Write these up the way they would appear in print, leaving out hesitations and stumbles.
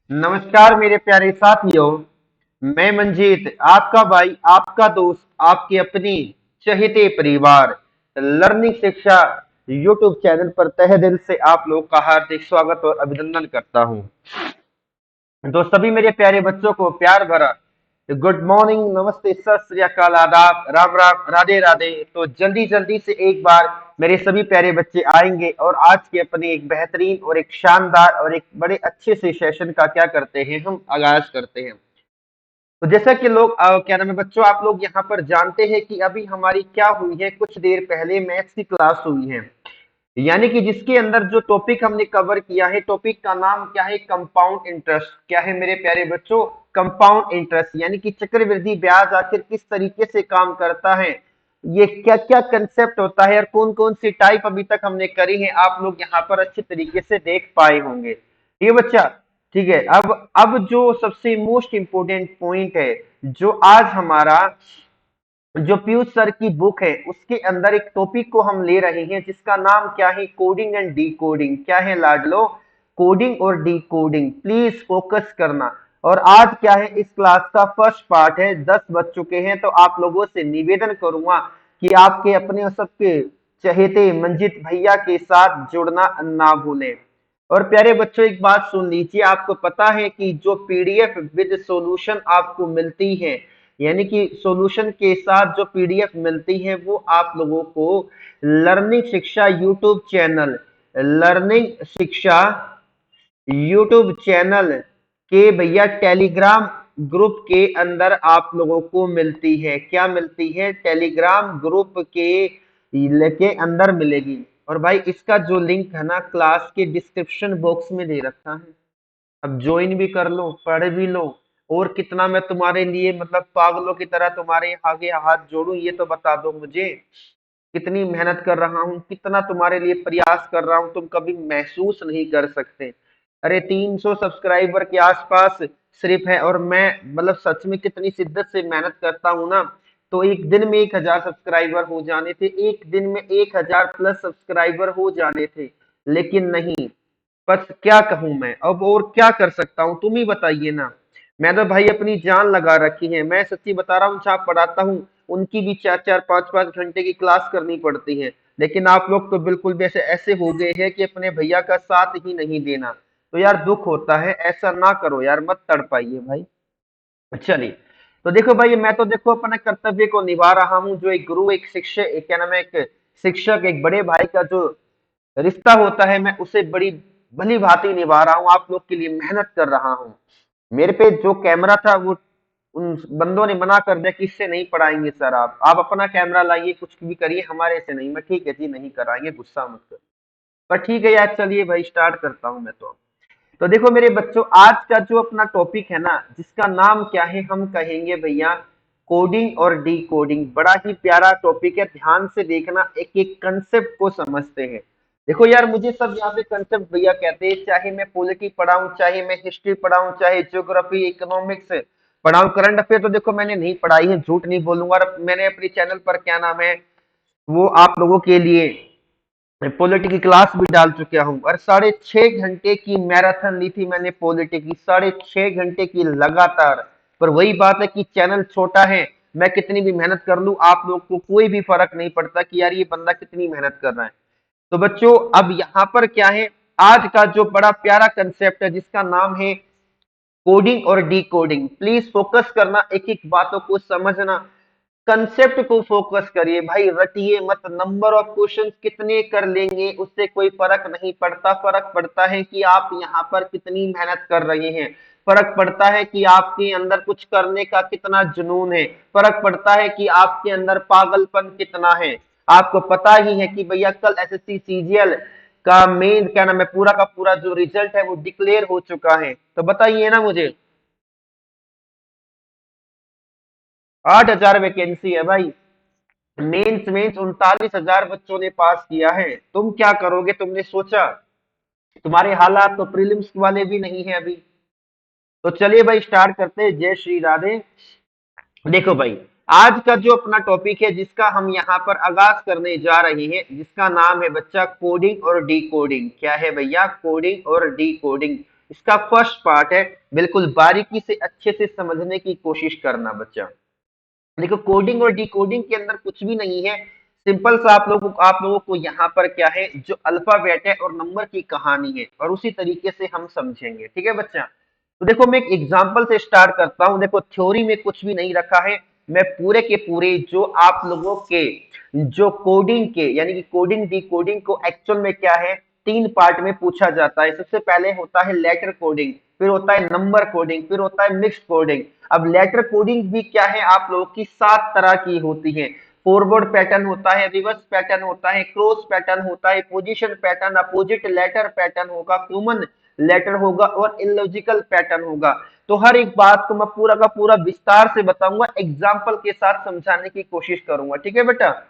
नमस्कार मेरे प्यारे साथियों। मैं मंजीत, आपका भाई, आपका दोस्त, आपके अपनी चहेते परिवार लर्निंग शिक्षा यूट्यूब चैनल पर तहे दिल से आप लोग का हार्दिक स्वागत और अभिनंदन करता हूं। तो सभी मेरे प्यारे बच्चों को प्यार भरा गुड मॉर्निंग, नमस्ते, सत श्री अकाल, आदाब, राम राम, राधे राधे। तो जल्दी जल्दी से एक बार मेरे सभी प्यारे बच्चे आएंगे और आज के अपने एक बेहतरीन और एक शानदार और एक बड़े अच्छे से सेशन का क्या करते हैं, हम आगाज करते हैं। तो जैसा कि लोग क्या नाम है बच्चों, आप लोग यहाँ पर जानते हैं कि अभी हमारी क्या हुई है, कुछ देर पहले मैथ्स की क्लास हुई है। यानी कि जिसके अंदर जो टॉपिक हमने कवर किया है, टॉपिक का नाम क्या है, कंपाउंड इंटरेस्ट। क्या है मेरे प्यारे बच्चों? कंपाउंड इंटरेस्ट, यानी कि चक्रवृद्धि ब्याज आखिर किस तरीके से काम करता है, ये क्या क्या कंसेप्ट होता है और कौन कौन सी टाइप अभी तक हमने करी है, आप लोग यहाँ पर अच्छे तरीके से देख पाए होंगे। ये बच्चा ठीक है। अब जो सबसे मोस्ट इंपोर्टेंट पॉइंट है, जो आज हमारा जो पीयूष सर की बुक है उसके अंदर एक टॉपिक को हम ले रहे हैं जिसका नाम क्या है, कोडिंग एंड डी कोडिंग। क्या है लाडलो? कोडिंग और डी कोडिंग। प्लीज फोकस करना। और आज क्या है, इस क्लास का फर्स्ट पार्ट है, 10 बज चुके हैं, तो आप लोगों से निवेदन करूंगा कि आपके अपने और सबके चहेते मंजित भैया के साथ जुड़ना ना भूलें। और प्यारे बच्चों एक बात सुन लीजिए, आपको पता है कि जो पीडीएफ विद सॉल्यूशन आपको मिलती है, यानी कि सॉल्यूशन के साथ जो पीडीएफ मिलती है, वो आप लोगों को लर्निंग शिक्षा यूट्यूब चैनल, लर्निंग शिक्षा यूट्यूब चैनल के भैया टेलीग्राम ग्रुप के अंदर आप लोगों को मिलती है। क्या मिलती है? टेलीग्राम ग्रुप के अंदर मिलेगी। और भाई इसका जो लिंक है ना, क्लास के डिस्क्रिप्शन बॉक्स में दे रखा है। अब ज्वाइन भी कर लो, पढ़ भी लो। और कितना मैं तुम्हारे लिए मतलब पागलों की तरह तुम्हारे आगे हाथ जोड़ूं, ये तो बता दो मुझे। कितनी मेहनत कर रहा हूँ, कितना तुम्हारे लिए प्रयास कर रहा हूँ, तुम कभी महसूस नहीं कर सकते। अरे 300 सब्सक्राइबर के आसपास सिर्फ है, और मैं मतलब सच में कितनी शिद्दत से मेहनत करता हूँ ना। तो एक दिन में 1000 सब्सक्राइबर हो जाने थे, एक दिन में 1000 प्लस सब्सक्राइबर हो जाने थे, लेकिन नहीं। बस क्या कहूं मैं अब, और क्या कर सकता हूं, तुम ही बताइए ना। मैं तो भाई अपनी जान लगा रखी है, मैं सच्ची बता रहा हूँ, जहाँ पढ़ाता हूँ उनकी भी 4 4 5 5 घंटे की क्लास करनी पड़ती है। लेकिन आप लोग तो बिल्कुल भी ऐसे ऐसे हो गए हैं कि अपने भैया का साथ ही नहीं देना। तो यार दुख होता है, ऐसा ना करो यार, मत तड़पाइए भाई। चलिए। तो देखो भाई, मैं तो देखो अपने कर्तव्य को निभा रहा हूँ, जो एक गुरु, एक शिक्षक, एक क्या नाम है, एक शिक्षक, एक बड़े भाई का जो रिश्ता होता है, मैं उसे बड़ी भली भांति निभा रहा हूँ, आप लोग के लिए मेहनत कर रहा हूँ। मेरे पे जो कैमरा था वो उन बंदों ने मना कर दिया कि इससे नहीं पढ़ाएंगे सर, आप अपना कैमरा लाइए, कुछ भी करिए, हमारे से नहीं। मैं ठीक है जी, नहीं कराएंगे, गुस्सा मत कर। पर ठीक है यार, चलिए भाई स्टार्ट करता हूँ मैं तो देखो मेरे बच्चों, आज का जो अपना टॉपिक है ना, जिसका नाम क्या है, हम कहेंगे भैया कोडिंग और डी कोडिंग। बड़ा ही प्यारा टॉपिक है, ध्यान से देखना, एक एक कंसेप्ट को समझते हैं। देखो यार, मुझे सब यहाँ पे कंसेप्ट भैया कहते हैं, चाहे मैं पॉलिटी पढ़ाऊं, चाहे मैं हिस्ट्री पढ़ाऊं, चाहे ज्योग्राफी, इकोनॉमिक्स पढ़ाऊं, करंट अफेयर तो देखो मैंने नहीं पढ़ाई है, झूठ नहीं बोलूंगा। और मैंने अपने चैनल पर क्या नाम है, वो आप लोगों के लिए पॉलिटी की क्लास भी डाल चुका हूँ। और 6.5 घंटे की मैराथन ली थी मैंने पॉलिटी की, 6.5 घंटे की लगातार। पर वही बात है कि चैनल छोटा है, मैं कितनी भी मेहनत कर लूं, आप लोग को कोई भी फर्क नहीं पड़ता कि यार ये बंदा कितनी मेहनत कर रहा है। तो बच्चों अब यहाँ पर क्या है, आज का जो बड़ा प्यारा कंसेप्ट है जिसका नाम है कोडिंग और डी कोडिंग। प्लीज फोकस करना, एक एक बातों को समझना, कंसेप्ट को फोकस करिए भाई, रटिए मत। नंबर ऑफ क्वेश्चन कितने कर लेंगे उससे कोई फर्क नहीं पड़ता, फर्क पड़ता है कि आप यहाँ पर कितनी मेहनत कर रहे हैं। फर्क पड़ता है कि आपके अंदर कुछ करने का कितना जुनून है। फर्क पड़ता है कि आपके अंदर पागलपन कितना है। आपको पता ही है कि भैया कल एसएससी सीजीएल का मेन क्या नाम है, पूरा का पूरा जो रिजल्ट है वो डिक्लेयर हो चुका है। तो बताइए ना मुझे, 8,000 वैकेंसी है भाई। मेंस मेंस 39,000 बच्चों ने पास किया है। तुम क्या करोगे, तुमने सोचा? तुम्हारे हालात तो प्रीलिम्स वाले भी नहीं है अभी। तो चलिए भाई स्टार्ट करते हैं, जय श्री राधे। देखो भाई, आज का जो अपना टॉपिक है जिसका हम यहाँ पर आगाज करने जा रहे हैं, जिसका नाम है बच्चा कोडिंग और डी कोडिंग। क्या है भैया? कोडिंग और डी कोडिंग। इसका फर्स्ट पार्ट है, बिल्कुल बारीकी से अच्छे से समझने की कोशिश करना बच्चा। देखो कोडिंग और डिकोडिंग के अंदर कुछ भी नहीं है, सिंपल सा आप लोगों को यहाँ पर क्या है, जो अल्फाबेट है और नंबर की कहानी है, और उसी तरीके से हम समझेंगे, ठीक है बच्चा। तो देखो मैं एक एग्जांपल से स्टार्ट करता हूं। देखो थ्योरी में कुछ भी नहीं रखा है, मैं पूरे के पूरे जो आप लोगों के जो कोडिंग के यानी कि कोडिंग डिकोडिंग को एक्चुअल में क्या है, तीन पार्ट में पूछा जाता है। सबसे पहले होता है लेटर कोडिंग, फिर होता है नंबर कोडिंग, फिर होता है मिक्स्ड कोडिंग। अब लेटर कोडिंग भी क्या है, आप लोगों की 7 तरह की होती है। फॉरवर्ड पैटर्न होता है, रिवर्स पैटर्न होता है, क्रॉस पैटर्न होता है, position pattern, opposite letter pattern होगा, कॉमन लेटर होगा और इलॉजिकल पैटर्न होगा। तो हर एक बात को मैं पूरा का पूरा विस्तार से बताऊंगा, एग्जाम्पल के साथ समझाने की कोशिश करूंगा, ठीक है बेटा।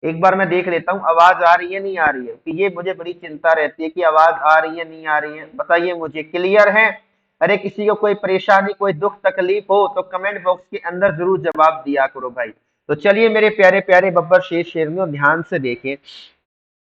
एक बार मैं देख लेता हूँ आवाज आ रही है नहीं आ रही है, कि ये मुझे बड़ी चिंता रहती है कि आवाज आ रही है नहीं आ रही है, बताइए मुझे, क्लियर है? अरे किसी को कोई परेशानी कोई दुख तकलीफ हो तो कमेंट बॉक्स के अंदर जरूर जवाब दिया करो भाई। तो चलिए मेरे प्यारे प्यारे बब्बर शेर शेरनियों, ध्यान से देखें।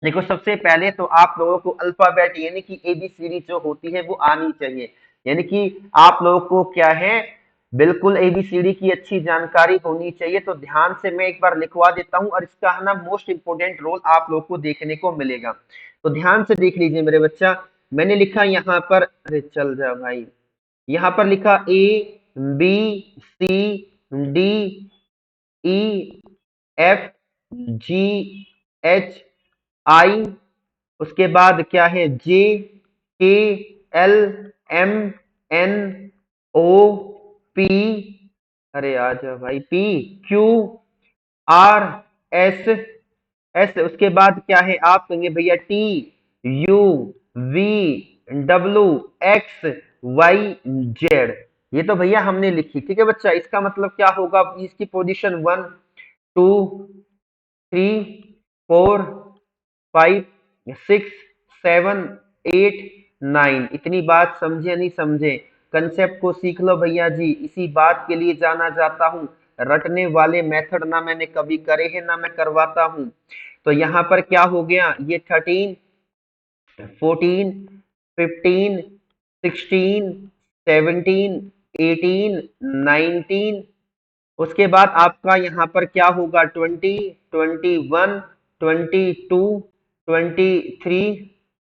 देखो सबसे पहले तो आप लोगों को अल्फाबेट यानी कि एबीसीडी जो होती है वो आनी चाहिए, यानी कि आप लोगों को क्या है, बिल्कुल एबीसीडी की अच्छी जानकारी होनी चाहिए। तो ध्यान से मैं एक बार लिखवा देता हूं और इसका है ना मोस्ट इंपोर्टेंट रोल आप लोगों को देखने को मिलेगा। तो ध्यान से देख लीजिए मेरे बच्चा, मैंने लिखा यहाँ पर, अरे चल जा भाई, यहाँ पर लिखा A B C D E F G H I, उसके बाद क्या है, J K L M N O P, अरे आजा भाई, P Q R S S, उसके बाद क्या है, आप कहेंगे भैया T U V W X Y Z. ये तो भैया हमने लिखी, ठीक है बच्चा। इसका मतलब क्या होगा, इसकी पोजीशन 1 2 3 4 5 6 7 8 9, इतनी बात समझे या नहीं समझे? कंसेप्ट को सीख लो भैया जी, इसी बात के लिए जाना जाता हूँ। रटने वाले मेथड ना मैंने कभी करे हैं ना मैं करवाता हूँ। तो यहाँ पर क्या हो गया, ये 13 14 15 16 17 18 19, उसके बाद आपका यहाँ पर क्या होगा, 20 21 22 23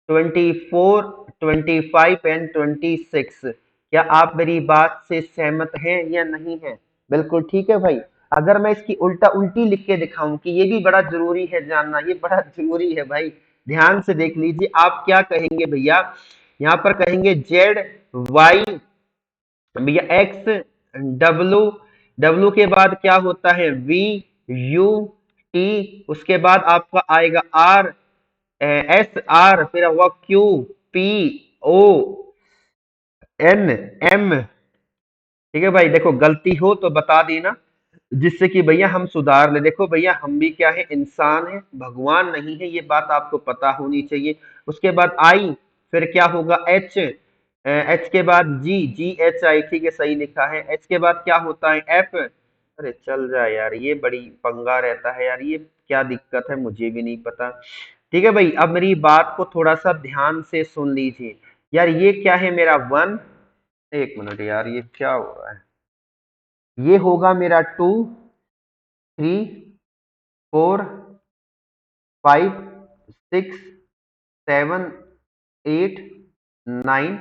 24 25 क्या आप मेरी बात से सहमत हैं या नहीं है? बिल्कुल ठीक है भाई। अगर मैं इसकी उल्टा उल्टी लिख के दिखाऊं, कि ये भी बड़ा जरूरी है जानना, ये बड़ा जरूरी है भाई, ध्यान से देख लीजिए। आप क्या कहेंगे भैया, यहाँ पर कहेंगे जेड वाई, भैया एक्स डब्लू, डब्लू के बाद क्या होता है, वी यू टी, उसके बाद आपका आएगा आर एस आर, फिर होगा Q P O N M, ठीक है भाई। देखो गलती हो तो बता देना, जिससे कि भैया हम सुधार ले। देखो भैया हम भी क्या है, इंसान है, भगवान नहीं है, ये बात आपको पता होनी चाहिए। उसके बाद आई, फिर क्या होगा एच, एच के बाद जी जी एच आई, ठीक है सही लिखा है। एच के बाद क्या होता है एफ, अरे चल रहा है यार, ये बड़ी पंगा रहता है यार, ये क्या दिक्कत है मुझे भी नहीं पता। ठीक है भाई, अब मेरी बात को थोड़ा सा ध्यान से सुन लीजिए यार। ये क्या है मेरा 1, एक मिनट यार ये क्या हो रहा है, ये होगा मेरा 2 3 4 5 6 7 8 9,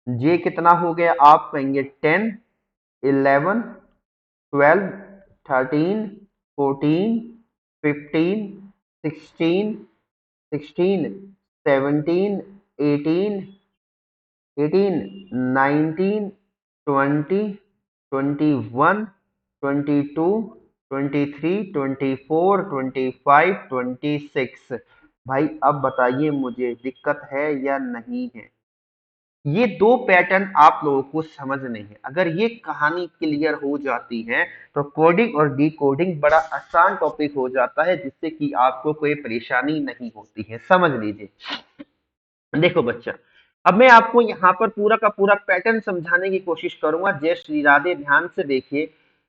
जे कितना हो गया, आप कहेंगे 10 11 12 13 14 15 16 17 18 19 20 21 22 23 24 25 26। भाई अब बताइए मुझे दिक्कत है या नहीं है? ये दो पैटर्न आप लोगों को समझने हैं। अगर ये कहानी क्लियर हो जाती है तो कोडिंग और डिकोडिंग बड़ा आसान टॉपिक हो जाता है, जिससे कि आपको कोई परेशानी नहीं होती है, समझ लीजिए। देखो बच्चा, अब मैं आपको यहाँ पर पूरा का पूरा पैटर्न समझाने की कोशिश करूंगा। जय श्री राधे, ध्यान से देखिए।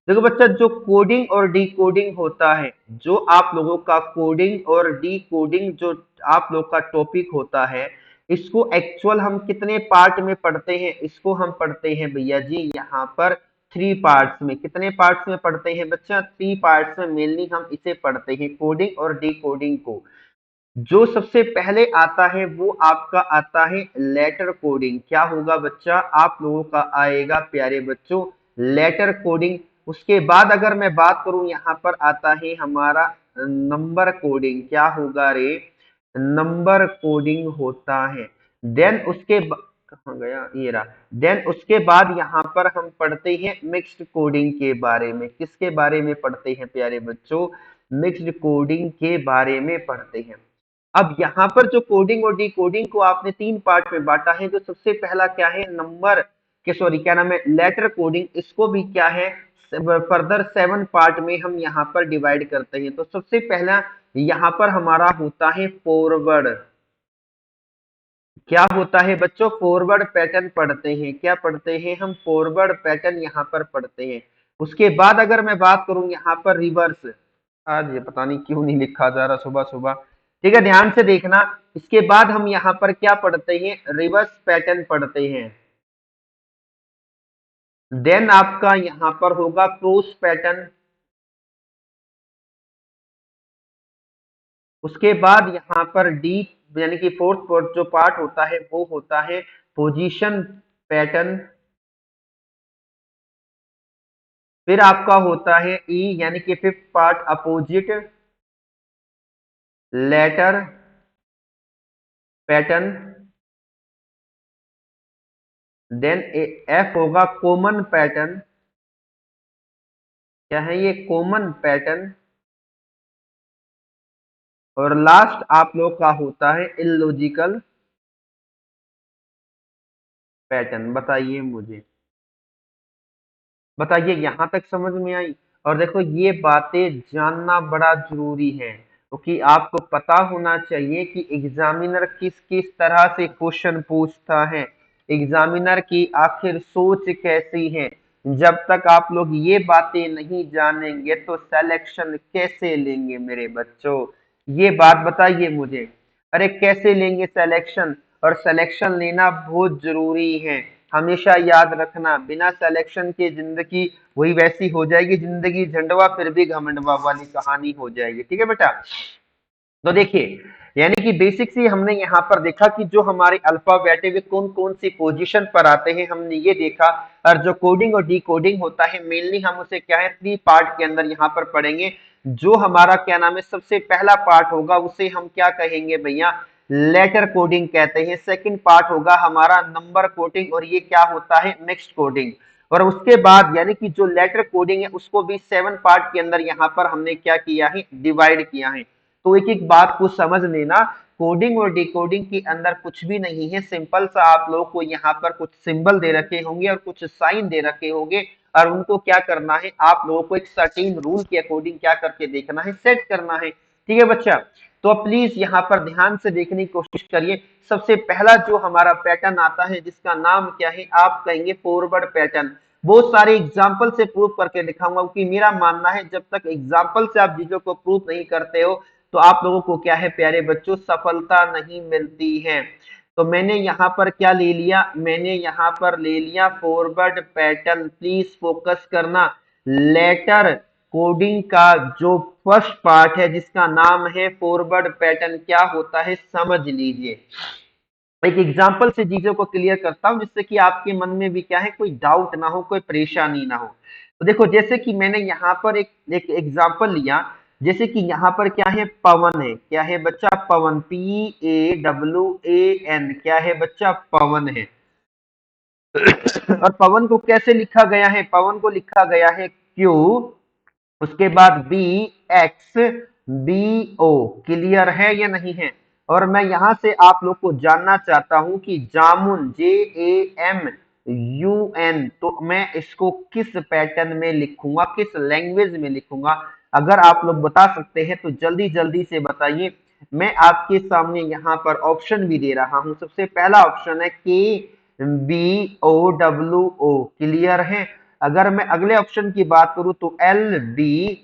देखो बच्चा, जो कोडिंग और डिकोडिंग होता है, जो आप लोगों का कोडिंग और डिकोडिंग जो आप लोग का टॉपिक होता है, इसको एक्चुअल हम कितने पार्ट में पढ़ते हैं? इसको हम पढ़ते हैं भैया जी यहाँ पर थ्री पार्ट्स में। कितने पार्ट्स में पढ़ते हैं बच्चा? थ्री पार्ट्स में मेनली हम इसे पढ़ते हैं, कोडिंग और डिकोडिंग को। जो सबसे पहले आता है वो आपका आता है लेटर कोडिंग। क्या होगा बच्चा? आप लोगों का आएगा प्यारे बच्चों लेटर कोडिंग। उसके बाद अगर मैं बात करूं, यहाँ पर आता है हमारा नंबर कोडिंग। क्या होगा रे? नंबर कोडिंग होता है। देन कहाँ गया ये रहा। देन उसके बाद यहाँ पर हम पढ़ते हैं मिक्स्ड कोडिंग के बारे में। किसके बारे में पढ़ते हैं प्यारे बच्चों? मिक्स्ड कोडिंग के बारे में पढ़ते हैं। अब यहाँ पर जो कोडिंग और डिकोडिंग को आपने तीन पार्ट में बांटा है, जो सबसे पहला क्या है? नंबर के सॉरी क्या नाम है? Letter coding. इसको भी क्या है? फर्दर सेवन पार्ट में हम यहाँ पर डिवाइड करते हैं। तो सबसे पहला यहाँ पर हमारा होता है फॉरवर्ड। क्या होता है बच्चों? फॉरवर्ड पैटर्न पढ़ते हैं। क्या पढ़ते हैं हम? फॉरवर्ड पैटर्न यहाँ पर पढ़ते हैं। उसके बाद अगर मैं बात करूं यहाँ पर रिवर्स, आज ये पता नहीं क्यों नहीं लिखा जा रहा सुबह सुबह। ठीक है, ध्यान से देखना। इसके बाद हम यहाँ पर क्या पढ़ते हैं? रिवर्स पैटर्न पढ़ते हैं। देन आपका यहाँ पर होगा क्रॉस पैटर्न। उसके बाद यहाँ पर डी यानी कि फोर्थ जो पार्ट होता है वो होता है पोजीशन पैटर्न। फिर आपका होता है ई यानी कि fifth part opposite letter pattern. Then F होगा कॉमन पैटर्न। क्या है ये? Common pattern. और लास्ट आप लोग का होता है इलॉजिकल पैटर्न। बताइए मुझे, बताइए यहां तक समझ में आई? और देखो ये बातें जानना बड़ा जरूरी है, क्योंकि आपको पता होना चाहिए कि एग्जामिनर किस किस तरह से क्वेश्चन पूछता है, एग्जामिनर की आखिर सोच कैसी है। जब तक आप लोग ये बातें नहीं जानेंगे तो सिलेक्शन कैसे लेंगे मेरे बच्चों? ये बात बताइए मुझे। अरे कैसे लेंगे सिलेक्शन? और सिलेक्शन लेना बहुत जरूरी है। हमेशा याद रखना, बिना सिलेक्शन के जिंदगी वही वैसी हो जाएगी, जिंदगी झंडवा फिर भी घमंडवा वाली कहानी हो जाएगी। ठीक है बेटा? तो देखिए, यानी कि बेसिक से हमने यहाँ पर देखा कि जो हमारे अल्फाबेट वे कौन कौन सी पोजीशन पर आते हैं, हमने ये देखा। और जो कोडिंग और डिकोडिंग होता है मेनली हम उसे क्या है थ्री पार्ट के अंदर यहाँ पर पढ़ेंगे। जो हमारा क्या नाम है सबसे पहला पार्ट होगा उसे हम क्या कहेंगे भैया? लेटर कोडिंग कहते हैं। सेकंड पार्ट होगा हमारा नंबर कोडिंग, और ये क्या होता है? Mixed coding. और उसके बाद यानी कि जो लेटर कोडिंग है उसको भी सेवन पार्ट के अंदर यहाँ पर हमने क्या किया है? डिवाइड किया है। तो एक एक बात को समझ लेना। कोडिंग और डिकोडिंग के अंदर कुछ भी नहीं है, सिंपल सा आप लोगों को यहाँ पर कुछ सिंबल दे रखे होंगे और कुछ साइन दे रखे होंगे, और उनको क्या करना है? आप लोगों को एक सर्टेन रूल के अकॉर्डिंग क्या करके देखना है? सेट करना है। ठीक है बच्चा? तो प्लीज यहाँ पर ध्यान से देखने की कोशिश करिए। सबसे पहला जो हमारा पैटर्न आता है जिसका नाम क्या है? आप कहेंगे फॉरवर्ड पैटर्न। बहुत सारे एग्जाम्पल से प्रूव करके दिखाऊंगा, क्योंकि मेरा मानना है जब तक एग्जाम्पल से आप चीजों को प्रूव नहीं करते हो तो आप लोगों को क्या है प्यारे बच्चों? सफलता नहीं मिलती है। तो मैंने यहाँ पर क्या ले लिया? मैंने यहाँ पर ले लिया फॉरवर्ड पैटर्न। प्लीज फोकस करना। लेटर कोडिंग का जो फर्स्ट पार्ट है जिसका नाम है फॉरवर्ड पैटर्न, क्या होता है समझ लीजिए। एक एग्जाम्पल से चीजों को क्लियर करता हूं जिससे कि आपके मन में भी क्या है कोई डाउट ना हो, कोई परेशानी ना हो। तो देखो जैसे कि मैंने यहाँ पर एक एग्जाम्पल लिया। जैसे कि यहाँ पर क्या है? पवन है। क्या है बच्चा? पवन। PAWAN। क्या है बच्चा? पवन है। और पवन को कैसे लिखा गया है? पवन को लिखा गया है Q, उसके बाद BXBO। क्लियर है या नहीं है? और मैं यहां से आप लोग को जानना चाहता हूं कि जामुन JAMUN, तो मैं इसको किस पैटर्न में लिखूंगा, किस लैंग्वेज में लिखूंगा? अगर आप लोग बता सकते हैं तो जल्दी जल्दी से बताइए। मैं आपके सामने यहाँ पर ऑप्शन भी दे रहा हूं। सबसे पहला ऑप्शन है KBOWO। क्लियर है? अगर मैं अगले ऑप्शन की बात करूं तो L B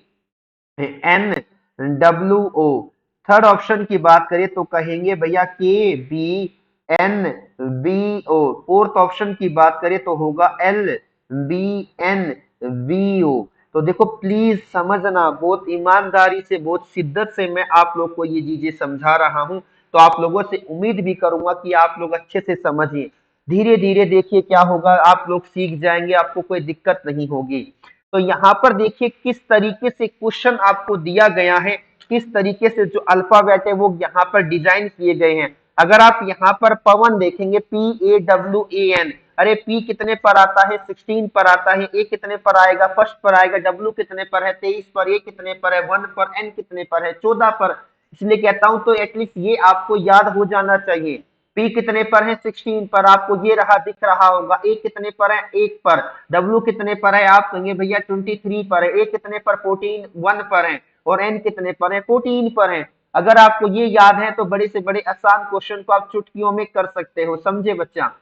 N W O. Third option की बात करें तो कहेंगे भैया K B N B O. Fourth option की बात करें तो होगा L B N V O. तो देखो प्लीज समझना, बहुत ईमानदारी से, बहुत शिद्दत से मैं आप लोग को ये चीजें समझा रहा हूं, तो आप लोगों से उम्मीद भी करूंगा कि आप लोग अच्छे से समझिए। धीरे धीरे देखिए क्या होगा, आप लोग सीख जाएंगे, आपको कोई दिक्कत नहीं होगी। तो यहाँ पर देखिए किस तरीके से क्वेश्चन आपको दिया गया है, किस तरीके से जो अल्फाबेट है वो यहाँ पर डिजाइन किए गए हैं। अगर आप यहाँ पर पवन देखेंगे, PAWAN, अरे पी कितने पर आता है, 16 पर आता है, ए कितने पर आएगा, फर्स्ट पर आएगा, डब्ल्यू कितने पर है, 23 पर, ए कितने पर है, 1 पर, एन कितने पर है, 14 पर। इसलिए कहता हूं तो एटलीस्ट ये आपको याद हो जाना चाहिए। पी कितने पर है, 16 पर, आपको ये रहा दिख रहा होगा। ए कितने पर है, 1 पर। डब्ल्यू कितने पर है, आप कहेंगे भैया 23 पर है। ए कितने पर, 14, 1 पर है। और एन कितने पर है, 14 पर है। अगर आपको ये याद है तो बड़े से बड़े आसान क्वेश्चन को आप चुटकियों में कर सकते हो, समझे बच्चा।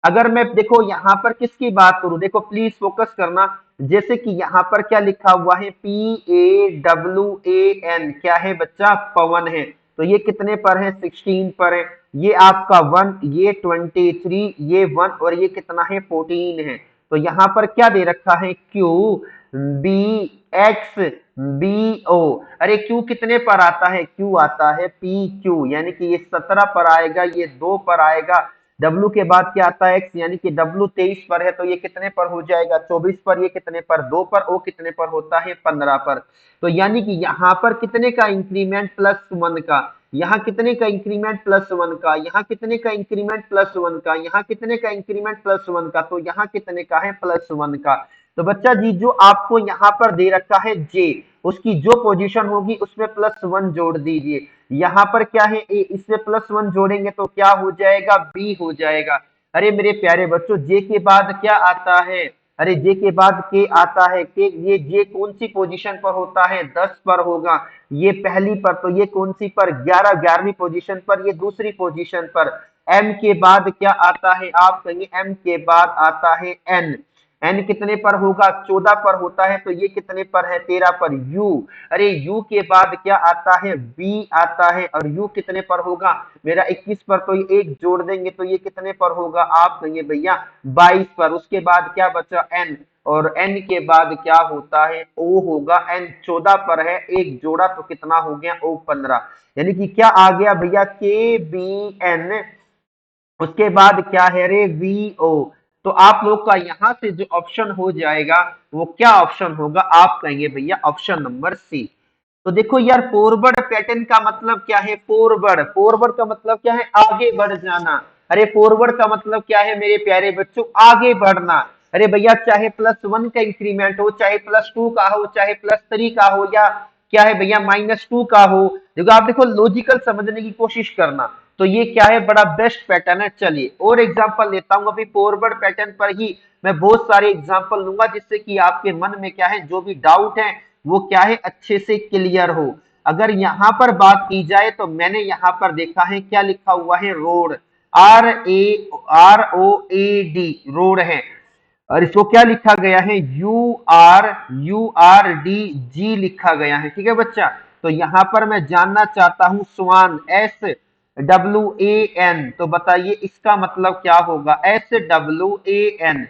अगर मैं देखो यहाँ पर किसकी बात करूं, देखो प्लीज फोकस करना। जैसे कि यहाँ पर क्या लिखा हुआ है, PAWAN, क्या है बच्चा, पवन है। तो ये कितने पर है, 16 पर है। ये आपका 1, ये 23, ये 1, और ये कितना है, 14 है। तो यहाँ पर क्या दे रखा है, QBXBO। अरे क्यू कितने पर आता है, क्यू आता है PQ, यानी कि ये 17 पर आएगा, ये 2 पर आएगा। डब्ल्यू के बाद क्या आता है, एक्स, यानी कि डब्ल्यू 23 पर है, तो ये कितने पर हो जाएगा, 24 पर। ये कितने पर, 2 पर। ओ कितने पर होता है, 15 पर। तो यानी कि यहाँ पर कितने का इंक्रीमेंट, +1 का। यहाँ कितने का इंक्रीमेंट, +1 का। यहाँ कितने का इंक्रीमेंट, +1 का। यहाँ कितने का इंक्रीमेंट, +1 का। तो यहाँ कितने का है, +1 का। तो बच्चा जी जो आपको यहाँ पर दे रखा है जे, उसकी जो पोजीशन होगी उसमें +1 जोड़ दीजिए। यहाँ पर क्या है, ए, इसमें +1 जोड़ेंगे तो क्या हो जाएगा, बी हो जाएगा। अरे मेरे प्यारे बच्चों, जे के बाद क्या आता है, अरे जे के बाद के आता है। के, ये जे कौन सी पोजीशन पर होता है, 10 पर होगा। ये पहली पर, तो ये कौन सी पर, 11वीं पोजीशन पर, ये दूसरी पोजीशन पर। एम के बाद क्या आता है, आप कहेंगे एम के बाद आता है एन। एन कितने पर होगा, 14 पर होता है। तो ये कितने पर है, 13 पर। यू, अरे यू के बाद क्या आता है, वी आता है। और यू कितने पर होगा मेरा, 21 पर। तो ये एक जोड़ देंगे तो ये कितने पर होगा, आप कहिए भैया 22 पर। उसके बाद क्या बचा, एन। और एन के बाद क्या होता है, ओ होगा। एन 14 पर है, एक जोड़ा तो कितना हो गया, ओ 15। यानी कि क्या आ गया भैया, KBN। उसके बाद क्या है रे, VO। तो आप लोग का यहां से जो ऑप्शन हो जाएगा वो क्या ऑप्शन होगा, आप कहेंगे भैया ऑप्शन नंबर सी। तो देखो यार, फॉरवर्ड पैटर्न का मतलब क्या है, फॉरवर्ड, फॉरवर्ड का मतलब क्या है, आगे बढ़ जाना। अरे फॉरवर्ड का मतलब क्या है मेरे प्यारे बच्चों, आगे बढ़ना। अरे भैया चाहे +1 का इंक्रीमेंट हो, चाहे +2 का हो, चाहे +3 का हो, या क्या है भैया -2 का हो। देखो आप देखो, लॉजिकल समझने की कोशिश करना। तो ये क्या है, बड़ा बेस्ट पैटर्न है। चलिए और एग्जांपल लेता हूं, अभी फॉरवर्ड पैटर्न पर ही मैं बहुत सारे एग्जांपल लूंगा, जिससे कि आपके मन में क्या है, जो भी डाउट है वो क्या है, अच्छे से क्लियर हो। अगर यहां पर बात की जाए तो मैंने यहां पर देखा है क्या लिखा हुआ है, रोड, ROAD, रोड है। और इसको क्या लिखा गया है, URD लिखा गया है, ठीक है बच्चा। तो यहां पर मैं जानना चाहता हूं, स्वान, SWAN, तो बताइए इसका मतलब क्या होगा, SWAN।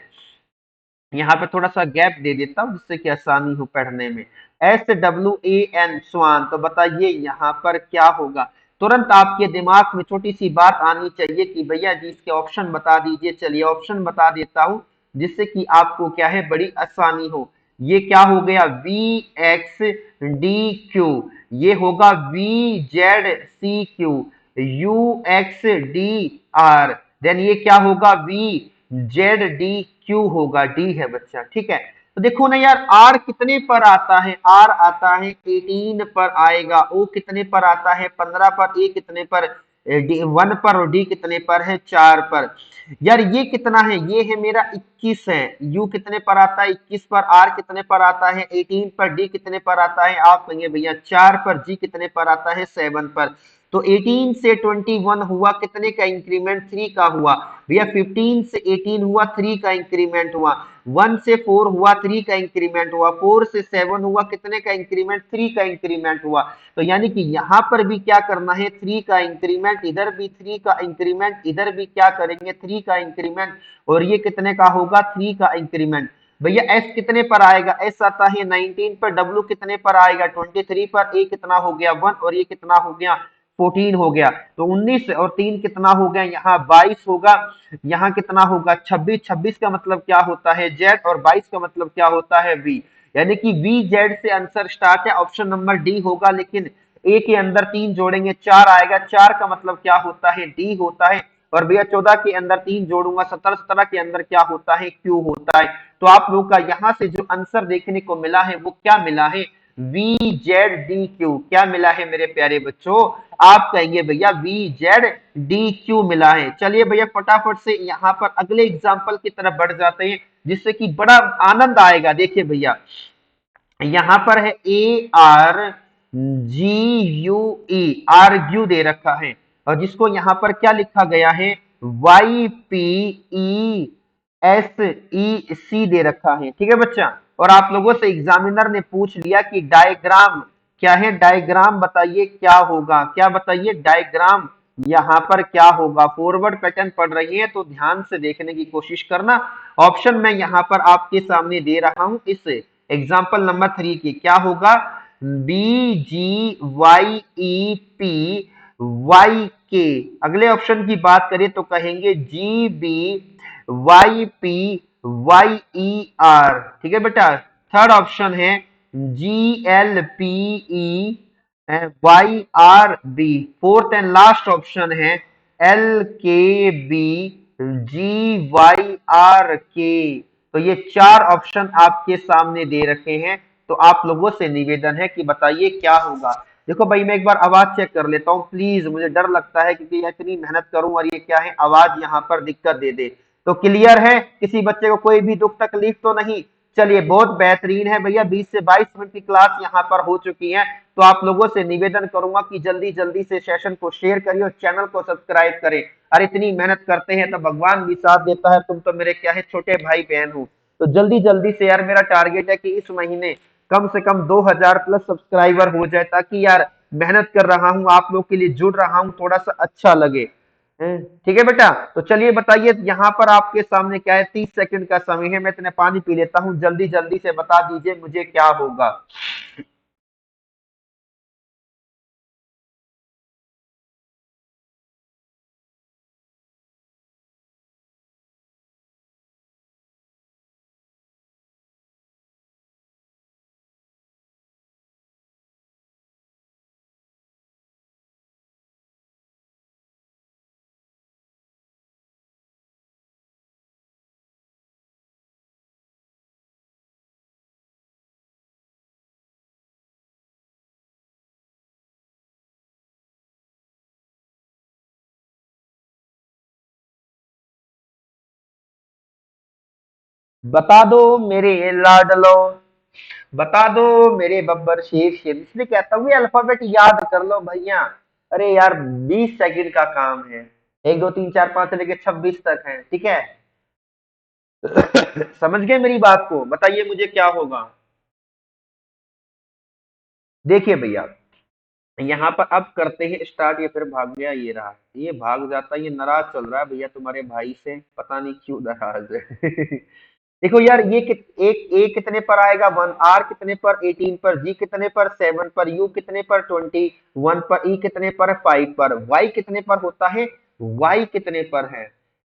यहाँ पे थोड़ा सा गैप दे देता हूं जिससे कि आसानी हो पढ़ने में। SWAN, स्वान। तो बताइए यहाँ पर क्या होगा। तुरंत आपके दिमाग में छोटी सी बात आनी चाहिए कि भैया जी इसके ऑप्शन बता दीजिए। चलिए ऑप्शन बता देता हूं, जिससे कि आपको क्या है, बड़ी आसानी हो। ये क्या हो गया, VXDQ, ये होगा VZCQ, UXDR, देन ये क्या होगा, VZDQ होगा, डी है बच्चा, ठीक है। तो देखो ना यार, आर कितने पर आता है, आर आता है 18 पर आएगा। ओ कितने पर आता है, 15 पर। ए कितने पर, 1 पर। और डी कितने पर है, 4 पर। यार ये कितना है, ये है मेरा 21 है। यू कितने पर आता है, 21 पर। आर कितने पर आता है, 18 पर। डी कितने पर आता है, आप कहेंगे भैया 4 पर। जी कितने पर आता है, 7 पर। तो 18 से 21 हुआ, कितने का इंक्रीमेंट? 3 का हुआ। भैया 15 से 18 हुआ, 3 का इंक्रीमेंट हुआ। 1 से 4 हुआ, 3 का इंक्रीमेंट हुआ। 4 से 7 हुआ, कितने का इंक्रीमेंट? 3 का इंक्रीमेंट हुआ। तो यानी कि यहां पर भी क्या करना है? 3 का इंक्रीमेंट, इधर भी 3 का इंक्रीमेंट, इधर भी क्या करेंगे? 3 का इंक्रीमेंट, और ये कितने का होगा? 3 का इंक्रीमेंट। भैया एस कितने पर आएगा? एस आता है 19 पर। डब्ल्यू कितने पर आएगा? 23 पर। ए कितना हो गया? 1, और ये कितना हो गया? 14 हो गया। तो 19 और 3 कितना हो गया? यहाँ 22 होगा। यहाँ कितना होगा? 26। 26 का मतलब क्या होता है? जेड, और 22 का मतलब क्या होता है? वी। यानी कि वी जेड से आंसर स्टार्ट है। ऑप्शन नंबर डी होगा, लेकिन ए के अंदर 3 जोड़ेंगे 4 आएगा। 4 का मतलब क्या होता है? डी होता है। और भैया 14 के अंदर 3 जोड़ूंगा 17। 17 के अंदर क्या होता है? क्यू होता है। तो आप लोगों का यहां से जो आंसर देखने को मिला है वो क्या मिला है? V Z D Q. क्या मिला है मेरे प्यारे बच्चों? आप कहेंगे भैया वी जेड डी क्यू मिला है। चलिए भैया फटाफट से यहाँ पर अगले एग्जाम्पल की तरफ बढ़ जाते हैं, जिससे कि बड़ा आनंद आएगा। देखिए भैया यहां पर है ARGUE, आर्ग्यू दे रखा है, और जिसको यहां पर क्या लिखा गया है? YPESEC दे रखा है। ठीक है बच्चा। और आप लोगों से एग्जामिनर ने पूछ लिया कि डायग्राम क्या है? डायग्राम बताइए क्या होगा? क्या बताइए? डायग्राम यहां पर क्या होगा? फॉरवर्ड पैटर्न पढ़ रही है तो ध्यान से देखने की कोशिश करना। ऑप्शन मैं यहां पर आपके सामने दे रहा हूं। इस एग्जाम्पल नंबर 3 की क्या होगा? BGYEPYK। अगले ऑप्शन की बात करें तो कहेंगे GBYPYER। ठीक है बेटा। थर्ड ऑप्शन है GLPE YRB। Fourth and last option है LKBGYRK। तो ये 4 ऑप्शन आपके सामने दे रखे हैं। तो आप लोगों से निवेदन है कि बताइए क्या होगा। देखो भाई मैं एक बार आवाज चेक कर लेता हूँ प्लीज, मुझे डर लगता है क्योंकि इतनी मेहनत करूं और ये क्या है, आवाज यहाँ पर दिक्कत दे दे। तो क्लियर है? किसी बच्चे को कोई भी दुख तकलीफ तो नहीं? चलिए बहुत बेहतरीन है भैया। 20 से 22 मिनट की क्लास यहाँ पर हो चुकी है। तो आप लोगों से निवेदन करूंगा कि जल्दी जल्दी से सेशन को शेयर करिए और चैनल को सब्सक्राइब करें। अरे इतनी मेहनत करते हैं तो भगवान भी साथ देता है। तुम तो मेरे क्या है, छोटे भाई बहन हो। तो जल्दी जल्दी से यार, मेरा टारगेट है कि इस महीने कम से कम 2000 प्लस सब्सक्राइबर हो जाए, ताकि यार मेहनत कर रहा हूं, आप लोग के लिए जुड़ रहा हूं, थोड़ा सा अच्छा लगे। ठीक है बेटा। तो चलिए बताइए यहाँ पर आपके सामने क्या है? 30 सेकंड का समय है। मैं इतने पानी पी लेता हूँ, जल्दी जल्दी से बता दीजिए मुझे क्या होगा। बता दो मेरे लाडलो, बता दो मेरे बब्बर शेर शेर। इसलिए कहता हूँ अल्फाबेट याद कर लो भैया। अरे यार 20 सेकंड का काम है। 1 2 3 4 5 से लेकर 26 तक है। ठीक है। समझ गए मेरी बात को? बताइए मुझे क्या होगा। देखिए भैया यहाँ पर अब करते हैं स्टार्ट। ये फिर भाग गया, ये रहा, ये भाग जाता है, ये नाराज चल रहा है भैया तुम्हारे भाई से, पता नहीं क्यों नाराज है। देखो यार ये एक ए कितने पर आएगा? 1। आर कितने पर? 18 पर। जी कितने पर? 7 पर। यू कितने पर? 21 पर। ई कितने पर? 5 पर। वाई कितने पर होता है? वाई कितने पर है?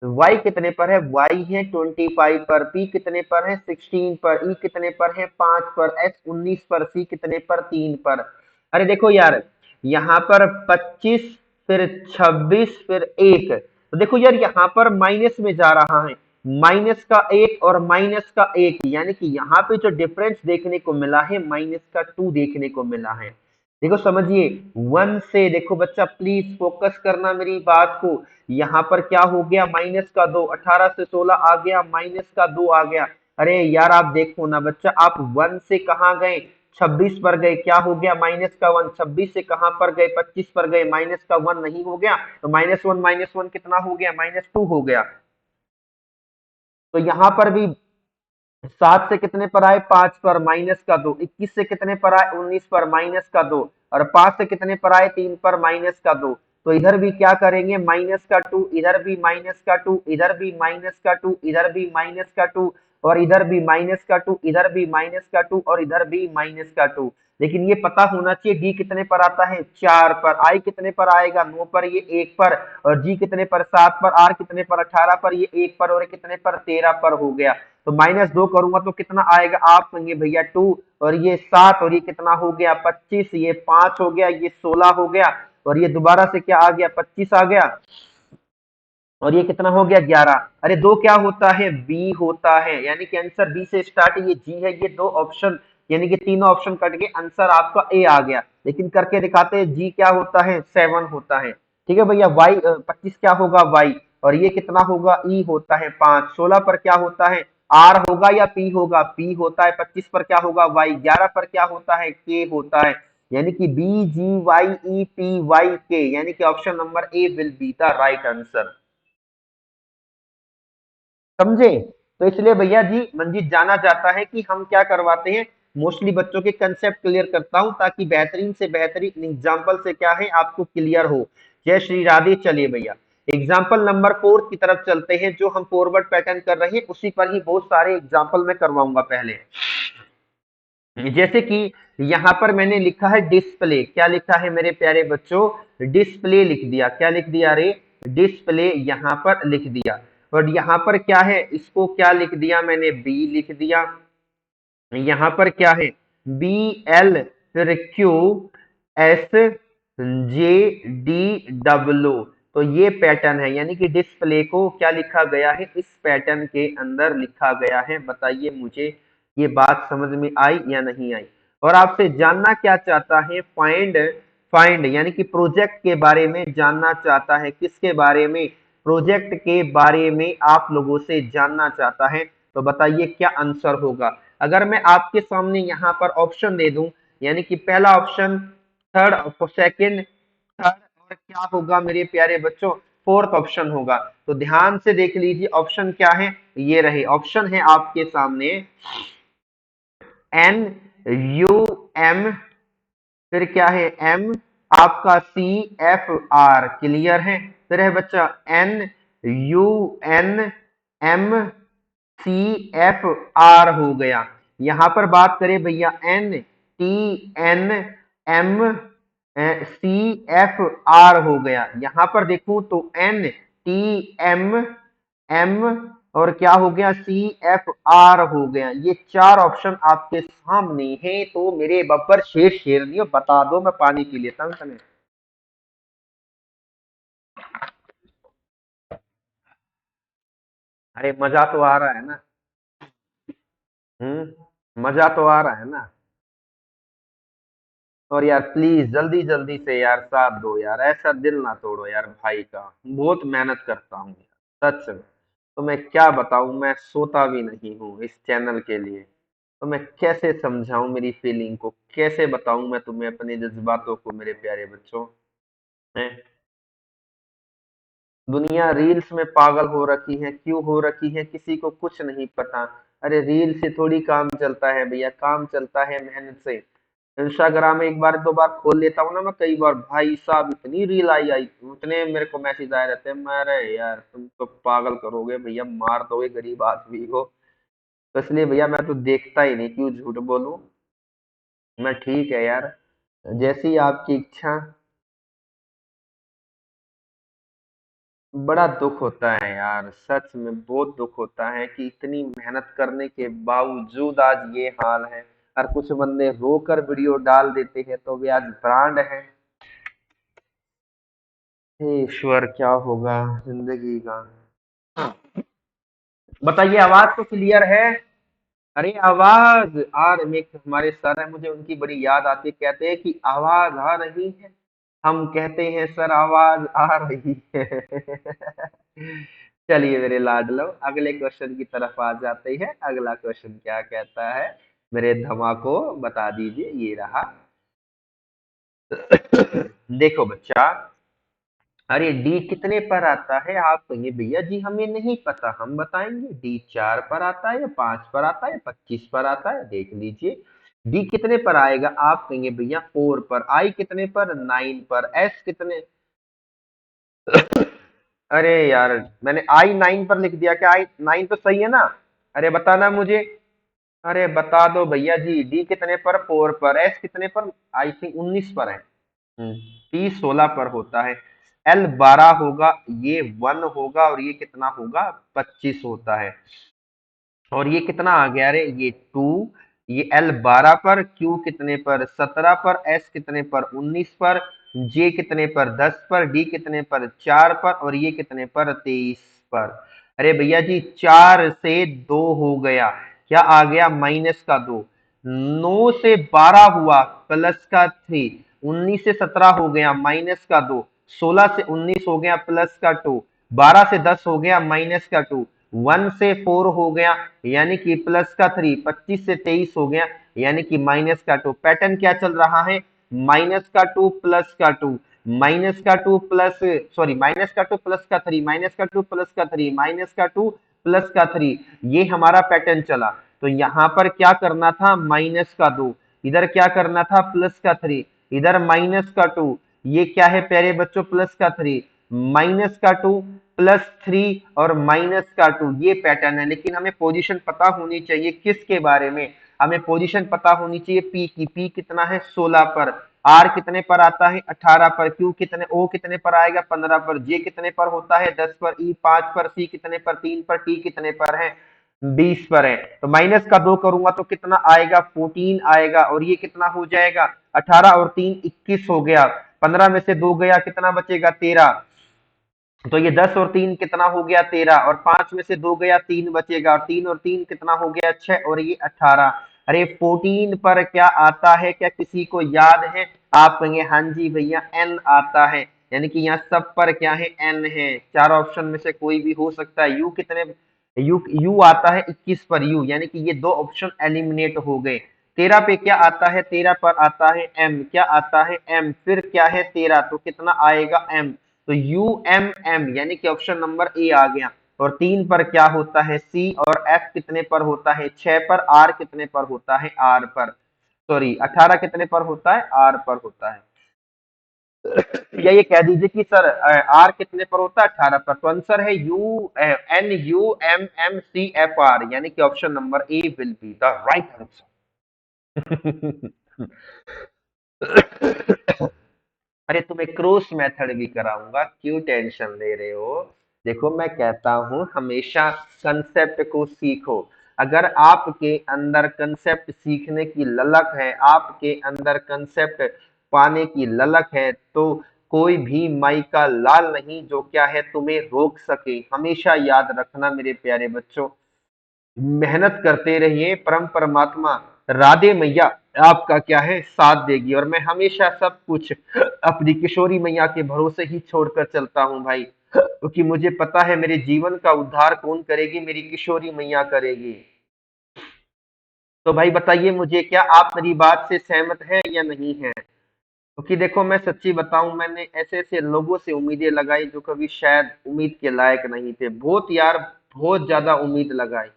वाई कितने पर है? वाई है 25 पर। पी कितने पर है? 16 पर। ई कितने पर है? 5 पर। एस 19 पर। सी कितने पर? 3 पर। अरे देखो यार यहाँ पर 25, फिर 26, फिर 1। तो देखो यार यहाँ पर माइनस में जा रहा है। माइनस का 1 और माइनस का 1, यानी कि यहाँ पे जो डिफरेंस देखने को मिला है माइनस का 2 देखने को मिला है। देखो समझिए 1 से, देखो बच्चा प्लीज फोकस करना मेरी बात को। यहाँ पर क्या हो गया? माइनस का 2। 18 से 16 आ गया, माइनस का 2 आ गया। अरे यार आप देखो ना बच्चा, आप 1 से कहाँ गए? 26 पर गए, क्या हो गया माइनस का 1, 26 से कहां पर गए 25 पर गए, माइनस का 1 नहीं हो गया, तो माइनस वन कितना हो गया -2 हो गया। तो यहां पर भी 7 से कितने पर आए 5 पर -2, 21 से कितने पर आए 19 पर -2, और 5 से कितने पर आए 3 पर -2। तो इधर भी क्या करेंगे -2, इधर भी -2, इधर भी -2, इधर भी -2, और इधर भी -2, इधर भी -2, और इधर भी -2। लेकिन ये पता होना चाहिए डी कितने पर आता है 4 पर, आई कितने पर आएगा 9 पर, ये 1 पर, और जी कितने पर 7 पर, आर कितने पर 18 पर, ये 1 पर, और ये कितने पर 13 पर हो गया। तो -2 करूंगा तो कितना आएगा, आप कहेंगे भैया 2, और ये 7, और ये कितना हो गया 25, ये 5 हो गया, ये 16 हो गया, और ये दोबारा से क्या आ गया 25 आ गया, और ये कितना हो गया 11। अरे दो क्या होता है बी होता है, यानी कि आंसर बी से स्टार्ट, ये जी है, ये दो ऑप्शन यानी कि तीनों ऑप्शन कट गए, आंसर आपका ए आ गया। लेकिन करके दिखाते हैं, जी क्या होता है 7 होता है। ठीक है भैया, वाई 25 क्या होगा वाई, और ये कितना होगा ई होता है 5। 16 पर क्या होता है आर होगा या पी होगा, पी होता है। 25 पर क्या होगा वाई, 11 पर क्या होता है के होता है। यानी कि बी जी वाई ई पी वाई के, यानी कि option number A will be the right answer. समझे। तो इसलिए भैया जी मंजीत जाना चाहता है कि हम क्या करवाते हैं, मोस्टली बच्चों के कंसेप्ट क्लियर करता हूं, ताकि बेहतरीन से बेहतरीन एग्जाम्पल से क्या है आपको क्लियर हो। जय श्री राधे। चलिए भैया एग्जाम्पल नंबर 4 की तरफ चलते हैं, जो हम फॉरवर्ड पैटर्न कर रहे हैं उसी पर ही बहुत सारे एग्जाम्पल मैं करवाऊंगा। पहले जैसे कि यहां पर मैंने लिखा है डिस्प्ले, क्या लिखा है मेरे प्यारे बच्चों, डिस्प्ले लिख दिया। क्या लिख दिया रे, डिस्प्ले यहां पर लिख दिया। और यहां पर क्या है, इसको क्या लिख दिया मैंने, बी लिख दिया। यहां पर क्या है बी एल, फिर क्यू एस जे डी डब्ल्यू। तो ये पैटर्न है, यानी कि डिस्प्ले को क्या लिखा गया है, इस पैटर्न के अंदर लिखा गया है। बताइए मुझे ये बात समझ में आई या नहीं आई। और आपसे जानना क्या चाहता है, फाइंड, फाइंड यानी कि प्रोजेक्ट के बारे में जानना चाहता है। किसके बारे में, प्रोजेक्ट के बारे में आप लोगों से जानना चाहता है। तो बताइए क्या आंसर होगा। अगर मैं आपके सामने यहाँ पर ऑप्शन दे दूं, यानी कि पहला ऑप्शन, थर्ड, सेकंड, थर्ड, और क्या होगा मेरे प्यारे बच्चों, फोर्थ ऑप्शन होगा। तो ध्यान से देख लीजिए ऑप्शन क्या है, ये रहे ऑप्शन है आपके सामने, एन यू एम, फिर क्या है एम, आपका सी एफ आर, क्लियर है। फिर है बच्चा N U N M C F R हो गया। यहां पर बात करें भैया N T N M C F R हो गया। यहां पर देखूं तो एन टी एम एम और क्या हो गया सी एफ आर हो गया। ये चार ऑप्शन आपके सामने हैं। तो मेरे बब्बर शेर शेरनियों बता दो, मैं पानी पी लेता हूं समय। अरे मजा तो आ रहा है ना। मजा तो आ रहा है ना। और यार प्लीज जल्दी जल्दी से यार साथ दो यार, ऐसा दिल ना तोड़ो यार भाई का, बहुत मेहनत करता हूँ यार सच में। तो मैं क्या बताऊं, मैं सोता भी नहीं हूँ इस चैनल के लिए। तो मैं कैसे समझाऊं मेरी फीलिंग को, कैसे बताऊं मैं तुम्हें अपने जज्बातों को मेरे प्यारे बच्चों। हैं? दुनिया रील्स में पागल हो रखी है, क्यों हो रखी है किसी को कुछ नहीं पता। अरे रील से थोड़ी काम चलता है भैया, काम चलता है मेहनत से। इंस्टाग्राम में एक बार दो बार खोल लेता हूँ ना मैं, कई बार भाई साहब इतनी रील आई आई, उतने मेरे को मैसेज आए रहते हैं, अरे यार तुम तो पागल करोगे भैया, मार दोगे गरीब आदमी को। तो इसलिए भैया मैं तो देखता ही नहीं, क्यों झूठ बोलूं। मैं ठीक है यार, जैसी आपकी इच्छा। बड़ा दुख होता है यार, सच में बहुत दुख होता है कि इतनी मेहनत करने के बावजूद आज ये हाल है। और कुछ बंदे रोकर वीडियो डाल देते हैं तो वे आज ब्रांड है। हे ईश्वर क्या होगा जिंदगी का। बताइए आवाज तो क्लियर है। अरे आवाज आ रही है, हमारे सर है, मुझे उनकी बड़ी याद आती है, कहते हैं कि आवाज आ रही है, हम कहते हैं सर आवाज आ रही है। चलिए मेरे लाडलो अगले क्वेश्चन की तरफ आ जाते हैं। अगला क्वेश्चन क्या कहता है, मेरे धमाको बता दीजिए, ये रहा। देखो बच्चा, अरे डी कितने पर आता है? आप कहेंगे भैया जी हमें नहीं पता, हम बताएंगे। डी 4 पर आता है या 5 पर आता है या 25 पर आता है, देख लीजिए। डी कितने पर आएगा? आप कहेंगे भैया 4 पर। आई कितने पर? 9 पर। एस कितने? अरे यार, मैंने आई 9 पर लिख दिया, क्या आई 9 तो सही है ना? अरे बताना मुझे। अरे बता दो भैया जी, डी कितने पर? 4 पर। एस कितने पर? आई थिंक 19 पर है। पी 16 पर होता है। एल 12 होगा, ये 1 होगा, और ये कितना होगा? 25 होता है। और ये कितना आ गया रे? ये 2। ये एल 12 पर, क्यू कितने पर? 17 पर, एस कितने पर? 19 पर, जे कितने पर? 10 पर, डी कितने पर? 4 पर, और ये कितने पर? 23 पर। अरे भैया जी 4 से 2 हो गया, क्या आ गया? माइनस का 2। 9 से 12 हुआ, प्लस का 3। 19 से 17 हो गया, माइनस का 2। 16 से 19 हो गया, प्लस का 2। 12 से 10 हो गया, माइनस का 2। 1 से 4 हो गया, यानी कि प्लस का 3। 25 से 23 हो गया, यानी कि माइनस का 2। पैटर्न क्या चल रहा है? माइनस का 2 प्लस का 2, माइनस का 2 प्लस, सॉरी, माइनस का 2 प्लस का 3, माइनस का 2 प्लस का 3, माइनस का 2 प्लस का 3। ये हमारा पैटर्न चला। तो यहां पर क्या करना था? माइनस का 2। इधर क्या करना था? प्लस का 3। इधर माइनस का 2। ये क्या है प्यारे बच्चों? प्लस का 3, माइनस का 2, +3, और माइनस का 2। ये पैटर्न है। लेकिन हमें पोजीशन पता होनी चाहिए, किसके बारे में? हमें पोजीशन पता होनी चाहिए पी की। पी कितना है? 16 पर। आर कितने पर आता है? 18 पर। क्यू कितने, ओ कितने पर आएगा? 15 पर। जे कितने पर होता है? 10 पर। ई 5 पर। सी कितने पर? 3 पर। टी कितने पर है? 20 पर है। तो माइनस का 2 करूंगा तो कितना आएगा? 14 आएगा। और ये कितना हो जाएगा? 18 और 3 21 हो गया। 15 में से 2 गया, कितना बचेगा? 13। तो ये 10 और 3 कितना हो गया? 13। और 5 में से 2 गया, 3 बचेगा। और 3 और 3 कितना हो गया? 6। और ये 18। अरे 14 पर क्या आता है? क्या किसी को याद है? आप कहेंगे हाँ जी भैया, एन आता है। यानी कि यहाँ सब पर क्या है? एन है। चार ऑप्शन में से कोई भी हो सकता है। यू कितने? यू आता है 21 पर। यू यानी कि ये दो ऑप्शन एलिमिनेट हो गए। 13 पे क्या आता है? 13 पर आता है एम। क्या आता है? एम। फिर क्या है? 13, तो कितना आएगा? एम। तो यू एम एम, यानी कि ऑप्शन नंबर ए आ गया। और 3 पर क्या होता है? सी। और एफ कितने पर होता है? 6 पर। आर कितने पर होता है? आर पर। सॉरी, 18 कितने पर होता है? आर पर होता है। या ये कह दीजिए कि सर आर कितने पर होता है? 18 पर। तो आंसर है U N U M M C F R, यानी कि option number A will be the right answer. अरे तुम्हें क्रॉस मेथड भी कराऊंगा, क्यों टेंशन ले रहे हो? देखो मैं कहता हूं हमेशा कंसेप्ट को सीखो। अगर आपके अंदर कंसेप्ट सीखने की ललक है, आपके अंदर कंसेप्ट पाने की ललक है, तो कोई भी माई का लाल नहीं जो क्या है तुम्हें रोक सके। हमेशा याद रखना मेरे प्यारे बच्चों, मेहनत करते रहिए, परम परमात्मा राधे मैया आपका क्या है? साथ देगी। और मैं हमेशा सब कुछ अपनी किशोरी मैया के भरोसे ही छोड़कर चलता हूं भाई, क्योंकि मुझे पता है मेरे जीवन का उद्धार कौन करेगी? मेरी किशोरी मैया करेगी। तो भाई बताइए मुझे, क्या आप मेरी बात से सहमत हैं या नहीं है? क्योंकि देखो मैं सच्ची बताऊं, मैंने ऐसे ऐसे लोगों से उम्मीदें लगाई जो कभी शायद उम्मीद के लायक नहीं थे। बहुत यार, बहुत ज्यादा उम्मीद लगाई।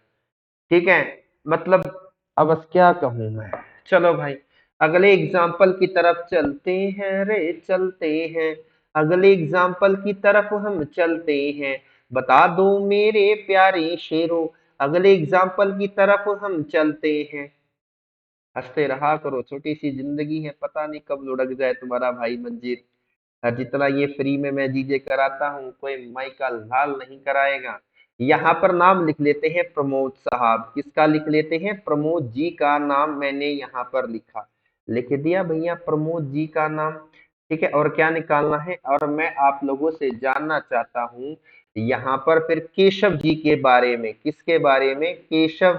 ठीक है, मतलब अब बस क्या कहूं मैं। चलो भाई, अगले एग्जाम्पल की तरफ चलते हैं रे, चलते हैं। अगले एग्जाम्पल की तरफ हम चलते हैं। बता दो मेरे प्यारे शेरों, अगले एग्जाम्पल की तरफ हम चलते हैं। हंसते रहा करो, छोटी सी जिंदगी है, पता नहीं कब लुढ़क जाए तुम्हारा भाई मंजीत। और जितना ये फ्री में मैं डीजे कराता हूँ, कोई माई का लाल नहीं कराएगा। यहाँ पर नाम लिख लेते हैं प्रमोद साहब। किसका लिख लेते हैं? प्रमोद जी का नाम मैंने यहाँ पर लिखा, लिख दिया भैया प्रमोद जी का नाम। ठीक है, और क्या निकालना है? और मैं आप लोगों से जानना चाहता हूँ यहाँ पर फिर केशव जी के बारे में। किसके बारे में? केशव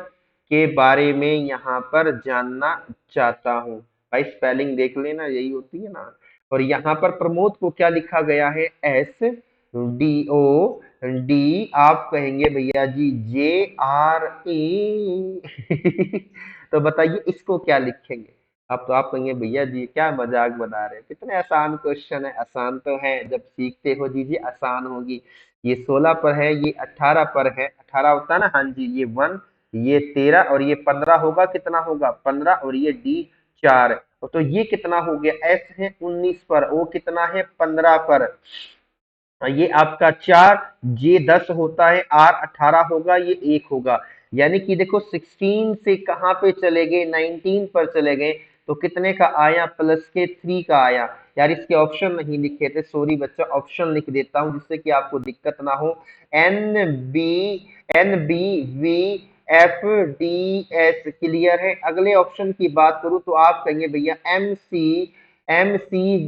के बारे में यहाँ पर जानना चाहता हूँ। भाई स्पेलिंग देख लेना, यही होती है ना। और यहाँ पर प्रमोद को क्या लिखा गया है? SDO D। आप कहेंगे भैया जी JRE। तो बताइए इसको क्या लिखेंगे। अब तो आप कहेंगे भैया जी क्या मजाक बना रहे हैं, कितने आसान क्वेश्चन है। आसान तो है, जब सीखते हो दीजिए आसान होगी। ये 16 पर है, ये 18 पर है, 18 होता है ना, हाँ जी, ये 1, ये 13 और ये 15 होगा, कितना होगा 15, और ये डी 4। तो ये कितना हो गया, एस है 19 पर, ओ कितना है 15 पर, ये आपका 4, जे 10 होता है, आर 18 होगा, ये 1 होगा। यानी कि देखो 16 से कहाँ पे चले गए, 19 पर चले गए, तो कितने का आया, प्लस के 3 का आया। यार इसके ऑप्शन नहीं लिखे थे, सॉरी बच्चा, ऑप्शन लिख देता हूँ जिससे कि आपको दिक्कत ना हो। N B F D S clear है। अगले ऑप्शन की बात करूं तो आप कहेंगे भैया M C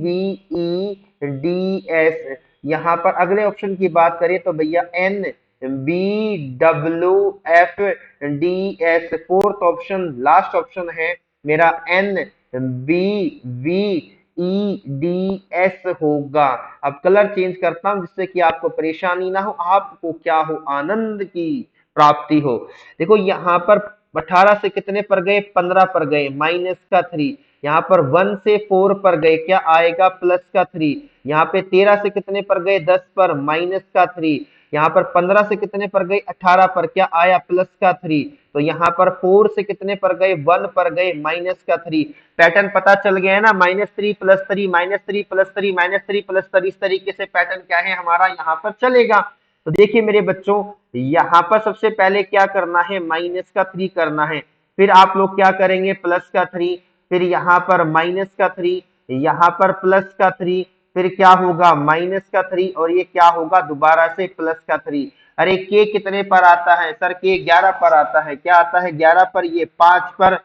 V E D S. यहाँ पर अगले ऑप्शन की बात करें तो भैया NBWFDS। Fourth option last option है मेरा NBVEDS होगा। अब कलर चेंज करता हूं जिससे कि आपको परेशानी ना हो, आपको क्या हो, आनंद की प्राप्ति हो। देखो यहाँ पर 18 से कितने पर गए, 15 पर गए, माइनस का 3। यहाँ पर 1 से 4 पर गए, क्या आएगा, प्लस का 3। यहाँ पे 13 से कितने पर गए, 10 पर, माइनस का 3। यहाँ पर 15 से कितने पर गए, 18 पर, क्या आया, प्लस का 3। तो यहाँ पर 4 से कितने पर गए, 1 पर गए, माइनस का 3। पैटर्न पता चल गया है ना, -3 + 3 -3 + 3 -3 + 3। इस तरीके से पैटर्न क्या है हमारा यहाँ पर चलेगा। तो देखिए मेरे बच्चों, यहाँ पर सबसे पहले क्या करना है, माइनस का 3 करना है, फिर आप लोग क्या करेंगे, प्लस का 3, फिर यहाँ पर माइनस का 3, यहाँ पर प्लस का 3, फिर क्या होगा, माइनस का 3, और ये क्या होगा, दोबारा से प्लस का 3। अरे के कितने पर आता है सर, के 11 पर आता है, क्या आता है 11 पर, ये 5 पर।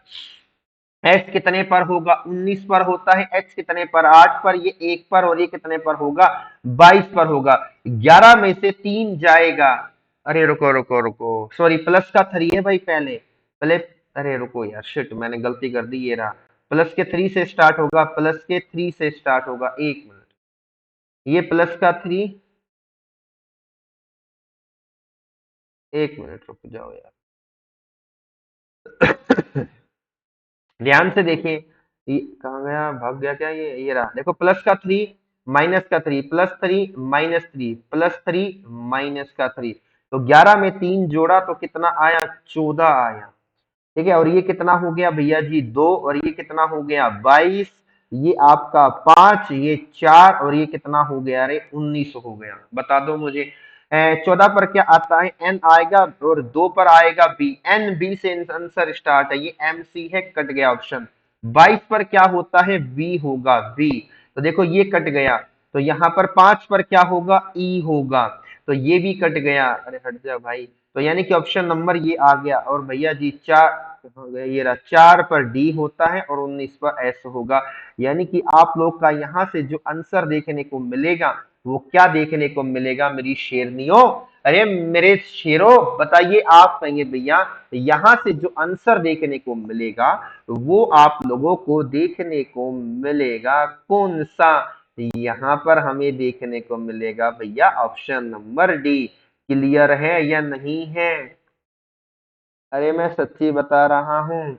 एच कितने पर होगा, 19 पर होता है, एच कितने पर, 8 पर, ये 1 पर, और ये कितने पर होगा, 22 पर होगा। 11 में से 3 जाएगा। अरे रुको रुको रुको, सॉरी प्लस का 3 है भाई, पहले पहले, अरे रुको यार, शिट मैंने गलती कर दी, ये रहा, प्लस के 3 से स्टार्ट होगा, प्लस के 3 से स्टार्ट होगा, 1 मिनट, ये प्लस का 3, 1 मिनट रुक जाओ यार। ध्यान से देखिए, ये कहाँ गया, भाग गया क्या, ये रहा, देखो प्लस का 3, माइनस का 3, +3 -3, +3 -3। तो 11 में 3 जोड़ा तो कितना आया, 14 आया। ठीक है, और ये कितना हो गया भैया जी, 2, और ये कितना हो गया, 22, ये आपका 5, ये 4, और ये कितना हो गया, अरे 19 हो गया। बता दो मुझे, 14 पर क्या आता है, एन आएगा, और 2 पर आएगा बी, एन बी से आंसर स्टार्ट है, ये एम सी है, कट गया ऑप्शन। 22 पर क्या होता है, बी होगा, बी। तो देखो ये कट गया, तो यहाँ पर 5 पर क्या होगा, ई होगा, तो ये भी कट गया, अरे हट जा भाई। तो यानी कि ऑप्शन नंबर ये आ गया, और भैया जी 4 हो गया, ये रहा, 4 पर डी होता है और 19 पर एस होगा। यानी कि आप लोग का यहाँ से जो आंसर देखने को मिलेगा, वो क्या देखने को मिलेगा मेरी शेरनियों, अरे मेरे शेरों, बताइए, आप कहेंगे भैया यहाँ से जो आंसर देखने को मिलेगा, वो आप लोगों को देखने को मिलेगा कौन सा, यहाँ पर हमें देखने को मिलेगा भैया ऑप्शन नंबर डी। क्लियर है या नहीं है, अरे मैं सच्ची बता रहा हूँ,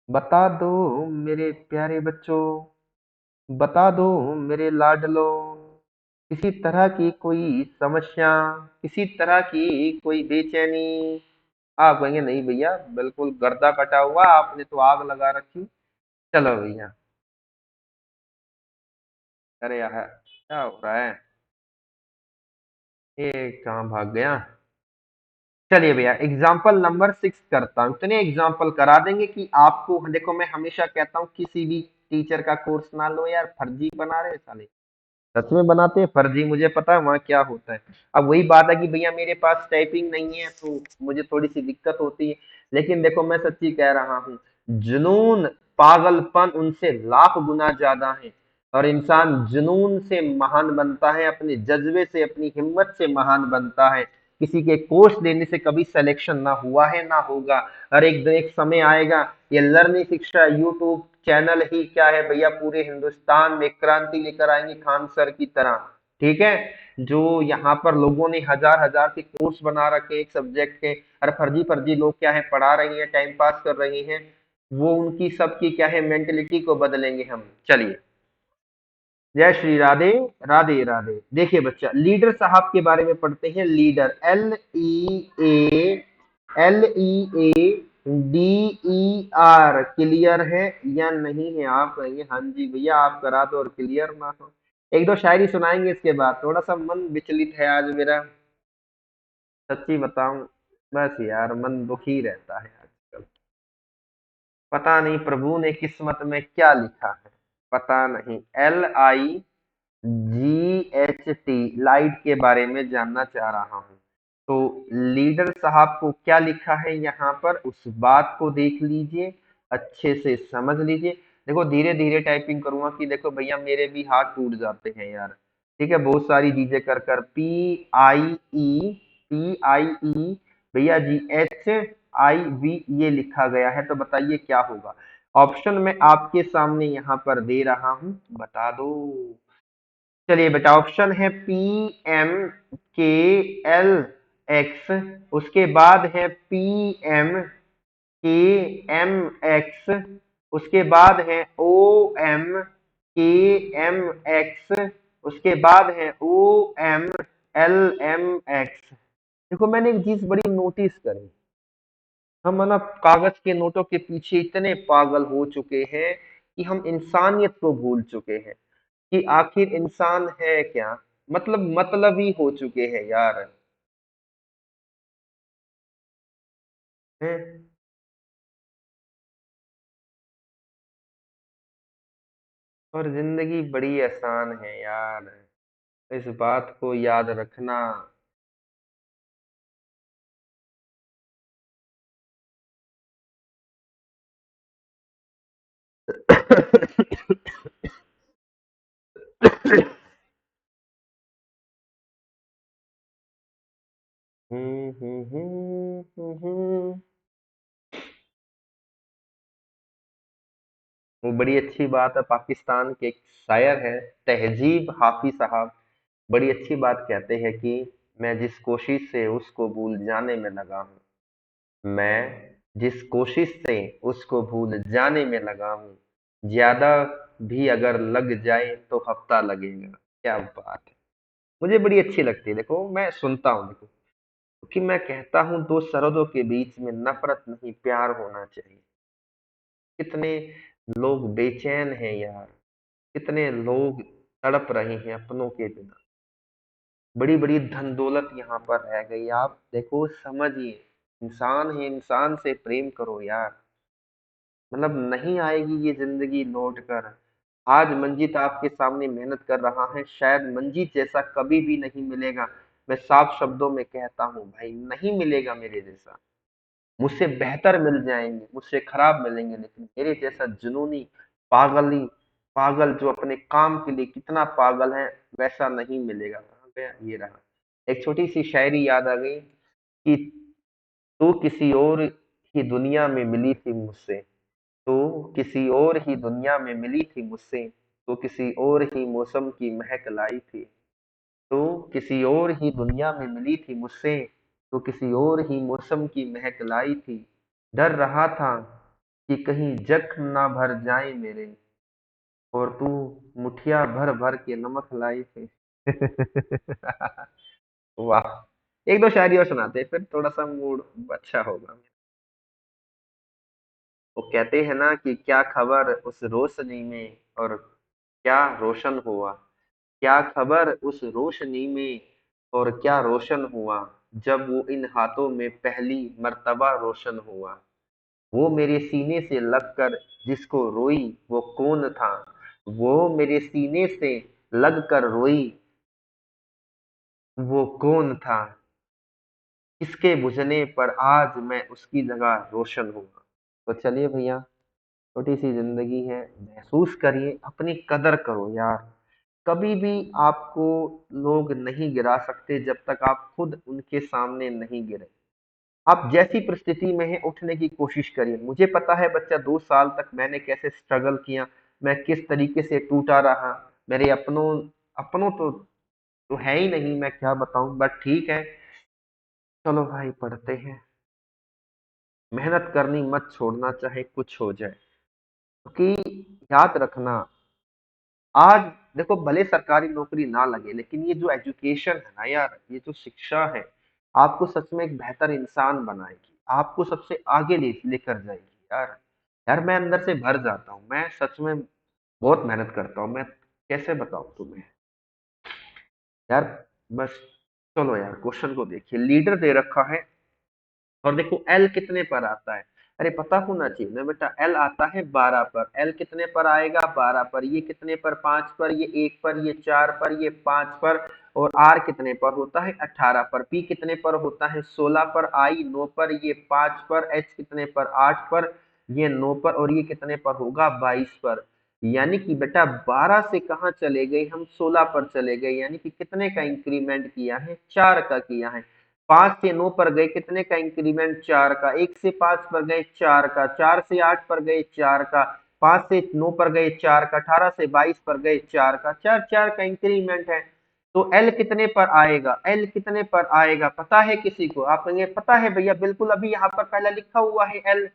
बता दो मेरे प्यारे बच्चों, बता दो मेरे लाडलो, किसी तरह की कोई समस्या, किसी तरह की कोई बेचैनी। आप कहेंगे नहीं भैया बिल्कुल गर्दा कटा हुआ, आपने तो आग लगा रखी। चलो भैया, अरे यार क्या हो रहा है, ये कहाँ भाग गया। चलिए भैया एग्जाम्पल नंबर 6 करता हूँ, इतने एग्जाम्पल करा देंगे कि आपको, देखो मैं हमेशा कहता हूँ किसी भी टीचर का कोर्स ना लो यार, फर्जी बना रहे हैं साले, सच में बनाते हैं फर्जी, मुझे पता है वहाँ क्या होता है। अब वही बात है कि भैया मेरे पास टाइपिंग नहीं है तो मुझे थोड़ी सी दिक्कत होती है, लेकिन देखो मैं सच्ची कह रहा हूँ, जुनून, पागलपन उनसे लाख गुना ज्यादा है, और इंसान जुनून से महान बनता है, अपने जज्बे से, अपनी हिम्मत से महान बनता है। किसी के कोर्स लेने से कभी सिलेक्शन ना हुआ है ना होगा। और एक समय आएगा, ये लर्निंग शिक्षा यूट्यूब चैनल ही क्या है भैया, पूरे हिंदुस्तान में क्रांति लेकर आएंगे खान सर की तरह। ठीक है। जो यहाँ पर लोगों ने हजार हजार के कोर्स बना रखे एक सब्जेक्ट के, और फर्जी फर्जी लोग क्या है पढ़ा रहे हैं, टाइम पास कर रहे हैं, वो उनकी सबकी क्या है मेंटेलिटी को बदलेंगे हम। चलिए, जय श्री राधे, राधे राधे। देखिए बच्चा, लीडर साहब के बारे में पढ़ते हैं। लीडर, LEADER, क्लियर है या नहीं है? आप कहेंगे हाँ जी भैया, आप करा दो और क्लियर ना हो। एक दो शायरी सुनाएंगे इसके बाद। थोड़ा सा मन विचलित है आज मेरा, सच्ची बताऊं। बस यार मन दुखी रहता है आजकल। पता नहीं प्रभु ने किस्मत में क्या लिखा है, पता नहीं। LIGHT, लाइट के बारे में जानना चाह रहा हूँ। तो लीडर साहब को क्या लिखा है यहाँ पर, उस बात को देख लीजिए, अच्छे से समझ लीजिए। देखो धीरे धीरे टाइपिंग करूंगा कि देखो भैया मेरे भी हाथ टूट जाते हैं यार। ठीक है, बहुत सारी चीजें कर कर। PIE भैया जी, HIV ये लिखा गया है, तो बताइए क्या होगा। ऑप्शन में आपके सामने यहाँ पर दे रहा हूं, बता दो। चलिए बेटा, ऑप्शन है PMKL X, उसके बाद है PMKM X, उसके बाद है OMKM X, उसके बाद है OMLM X। देखो मैंने एक चीज बड़ी नोटिस करी, हम है ना कागज के नोटों के पीछे इतने पागल हो चुके हैं कि हम इंसानियत को भूल चुके हैं कि आखिर इंसान है क्या। मतलबी हो चुके हैं यार। हैं? और जिंदगी बड़ी आसान है यार, इस बात को याद रखना। हम्म। वो बड़ी अच्छी बात है, पाकिस्तान के एक शायर है तहजीब हाफिज साहब, बड़ी अच्छी बात कहते हैं कि मैं जिस कोशिश से उसको भूल जाने में लगा हूँ, मैं जिस कोशिश से उसको भूल जाने में लगा हूँ, ज्यादा भी अगर लग जाए तो हफ्ता लगेगा। क्या बात है, मुझे बड़ी अच्छी लगती है। देखो मैं सुनता हूँ, देखो क्योंकि मैं कहता हूँ दो सरहदों के बीच में नफरत नहीं प्यार होना चाहिए। कितने लोग बेचैन हैं यार, कितने लोग तड़प रहे हैं अपनों के बिना। बड़ी बड़ी धन दौलत यहाँ पर रह गई। आप देखो समझिए, इंसान है, इंसान से प्रेम करो यार। नहीं आएगी ये जिंदगी लौट कर। आज मंजीत आपके सामने मेहनत कर रहा है, शायद मंजीत जैसा कभी भी नहीं मिलेगा। मैं साफ शब्दों में कहता हूँ भाई, नहीं मिलेगा मेरे जैसा। मुझसे बेहतर मिल जाएंगे, मुझसे खराब मिलेंगे, लेकिन मेरे जैसा जुनूनी, पागली, पागल जो अपने काम के लिए कितना पागल है, वैसा नहीं मिलेगा। कहाँ गया, ये रहा। एक छोटी सी शायरी याद आ गई कि तू किसी और ही दुनिया में मिली थी मुझसे, तू किसी और ही दुनिया में मिली थी मुझसे, तू किसी और ही मौसम की महक लाई थी, तू किसी और ही दुनिया में मिली थी मुझसे, तो किसी और ही मौसम की महक लाई थी। डर रहा था कि कहीं जख्म ना भर जाए मेरे, और तू मुठिया भर भर के नमक लाई थी। वाह, एक दो शायरी और सुनाते फिर थोड़ा सा मूड अच्छा होगा। वो कहते हैं ना कि क्या खबर उस रोशनी में और क्या रोशन हुआ, क्या खबर उस रोशनी में और क्या रोशन हुआ, जब वो इन हाथों में पहली मर्तबा रोशन हुआ। वो मेरे सीने से लगकर जिसको रोई वो कौन था, वो मेरे सीने से लगकर रोई वो कौन था, किसके बुझने पर आज मैं उसकी जगह रोशन हुआ। तो चलिए भैया, छोटी सी जिंदगी है, महसूस करिए, अपनी कदर करो यार। कभी भी आपको लोग नहीं गिरा सकते जब तक आप खुद उनके सामने नहीं गिरे। आप जैसी परिस्थिति में हैं उठने की कोशिश करिए। मुझे पता है बच्चा, 2 साल तक मैंने कैसे स्ट्रगल किया, मैं किस तरीके से टूटा रहा। मेरे अपनों अपनों तो तो है ही नहीं, मैं क्या बताऊं, बट ठीक है, चलो भाई पढ़ते हैं। मेहनत करनी मत छोड़ना, चाहे कुछ हो जाए, क्योंकि याद रखना, आज देखो भले सरकारी नौकरी ना लगे, लेकिन ये जो एजुकेशन है ना यार, ये जो शिक्षा है, आपको सच में एक बेहतर इंसान बनाएगी, आपको सबसे आगे लेकर जाएगी यार। यार मैं अंदर से भर जाता हूँ, मैं सच में बहुत मेहनत करता हूँ, मैं कैसे बताऊँ तुम्हें यार। बस चलो यार, क्वेश्चन को देखिए, लीडर दे रखा है, और देखो एल कितने पर आता है। अरे पता होना चाहिए ना बेटा, एल आता है 12 पर, एल कितने पर आएगा, 12 पर, ये कितने पर, 5 पर, ये 1 पर, ये 4 पर, ये 5 पर, और आर कितने पर होता है, 18 पर, पी कितने पर होता है, 16 पर, आई 9 पर, ये 5 पर, एच कितने पर, 8 पर, ये 9 पर, और ये कितने पर होगा, 22 पर। यानी कि बेटा 12 से कहाँ चले गए हम, 16 पर चले गए, यानी कि कितने का इंक्रीमेंट किया है, 4 का किया है। 5 से 9 पर गए, कितने का इंक्रीमेंट, 4 का। 1 से 5 पर गए, 4 का। 4 से 8 पर गए, 4 का। 5 से 9 पर गए, 4 का। 18 से 22 पर गए, 4 का। 4 4 का इंक्रीमेंट है। तो एल कितने पर आएगा, एल कितने पर आएगा, पता है किसी को, आप कहेंगे पता है भैया, बिल्कुल अभी यहाँ पर पहले लिखा हुआ है एल।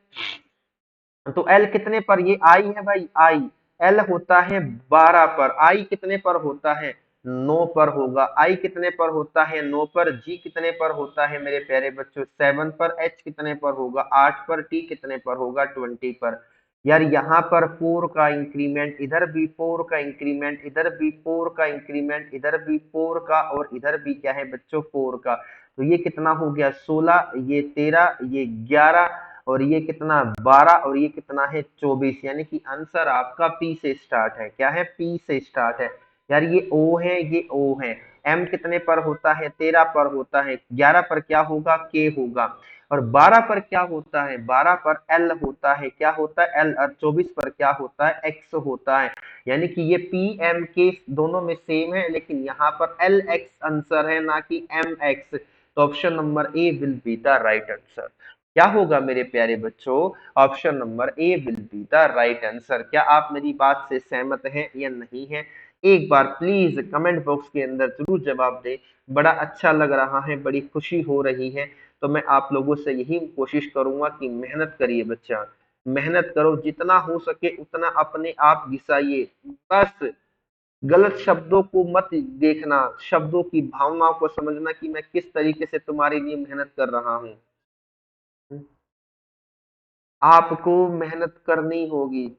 तो एल कितने पर, ये आई है भाई, आई। एल होता है 12 पर, आई कितने पर होता है, 9 पर होगा। आई कितने पर होता है, 9 पर। जी कितने पर होता है मेरे प्यारे बच्चों, 7 पर। एच कितने पर होगा, 8 पर। टी कितने पर होगा, 20 पर। यार यहाँ पर 4 का इंक्रीमेंट, इधर भी 4 का इंक्रीमेंट, इधर भी 4 का इंक्रीमेंट, इधर भी 4 का, और इधर भी क्या है बच्चों, 4 का। तो ये कितना हो गया, 16, ये 13, ये 11, और ये कितना, 12, और ये कितना है, 24। यानी कि आंसर आपका पी से स्टार्ट है, क्या है, पी से स्टार्ट है। यार ये ओ है, ये ओ है। एम कितने पर होता है, 13 पर होता है। 11 पर क्या होगा, के होगा। और 12 पर क्या होता है, 12 पर एल होता है, क्या होता है, एल। और 24 पर क्या होता है, एक्स होता है। यानी कि ये पी एम के दोनों में सेम है, लेकिन यहाँ पर एल एक्स आंसर है, ना कि एम एक्स। तो option number A will be the right answer. क्या होगा मेरे प्यारे बच्चों, option number A will be the right answer. क्या आप मेरी बात से सहमत हैं या नहीं है, एक बार प्लीज कमेंट बॉक्स के अंदर जरूर जवाब दें। बड़ा अच्छा लग रहा है, बड़ी खुशी हो रही है। तो मैं आप लोगों से यही कोशिश करूंगा कि मेहनत करिए बच्चा, मेहनत करो, जितना हो सके उतना अपने आप घिसाइए। बस गलत शब्दों को मत देखना, शब्दों की भावनाओं को समझना कि मैं किस तरीके से तुम्हारे लिए मेहनत कर रहा हूँ। आपको मेहनत करनी होगी।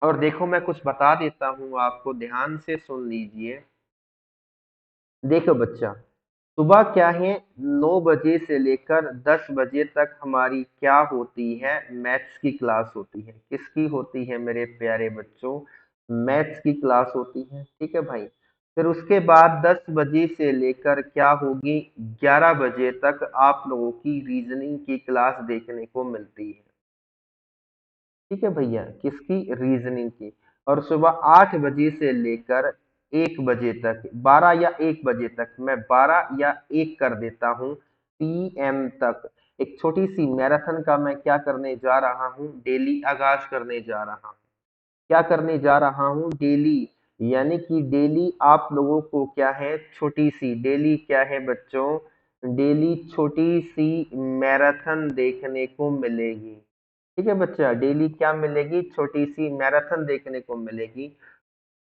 और देखो मैं कुछ बता देता हूँ आपको, ध्यान से सुन लीजिए। देखो बच्चा, सुबह क्या है, 9 बजे से लेकर 10 बजे तक हमारी क्या होती है, मैथ्स की क्लास होती है। किसकी होती है मेरे प्यारे बच्चों, मैथ्स की क्लास होती है, ठीक है भाई। फिर उसके बाद 10 बजे से लेकर क्या होगी, 11 बजे तक आप लोगों की रीजनिंग की क्लास देखने को मिलती है। ठीक है भैया, किसकी, रीजनिंग की। और सुबह 8 बजे से लेकर 1 बजे तक, 12 या 1 बजे तक, मैं 12 या 1 कर देता हूँ, पीएम तक एक छोटी सी मैराथन का मैं क्या करने जा रहा हूँ, डेली आगाज करने जा रहा हूँ। क्या करने जा रहा हूँ, डेली। यानी कि डेली आप लोगों को क्या है, छोटी सी डेली क्या है बच्चों, डेली छोटी सी मैराथन देखने को मिलेगी। ठीक है बच्चा, डेली क्या मिलेगी, छोटी सी मैराथन देखने को मिलेगी।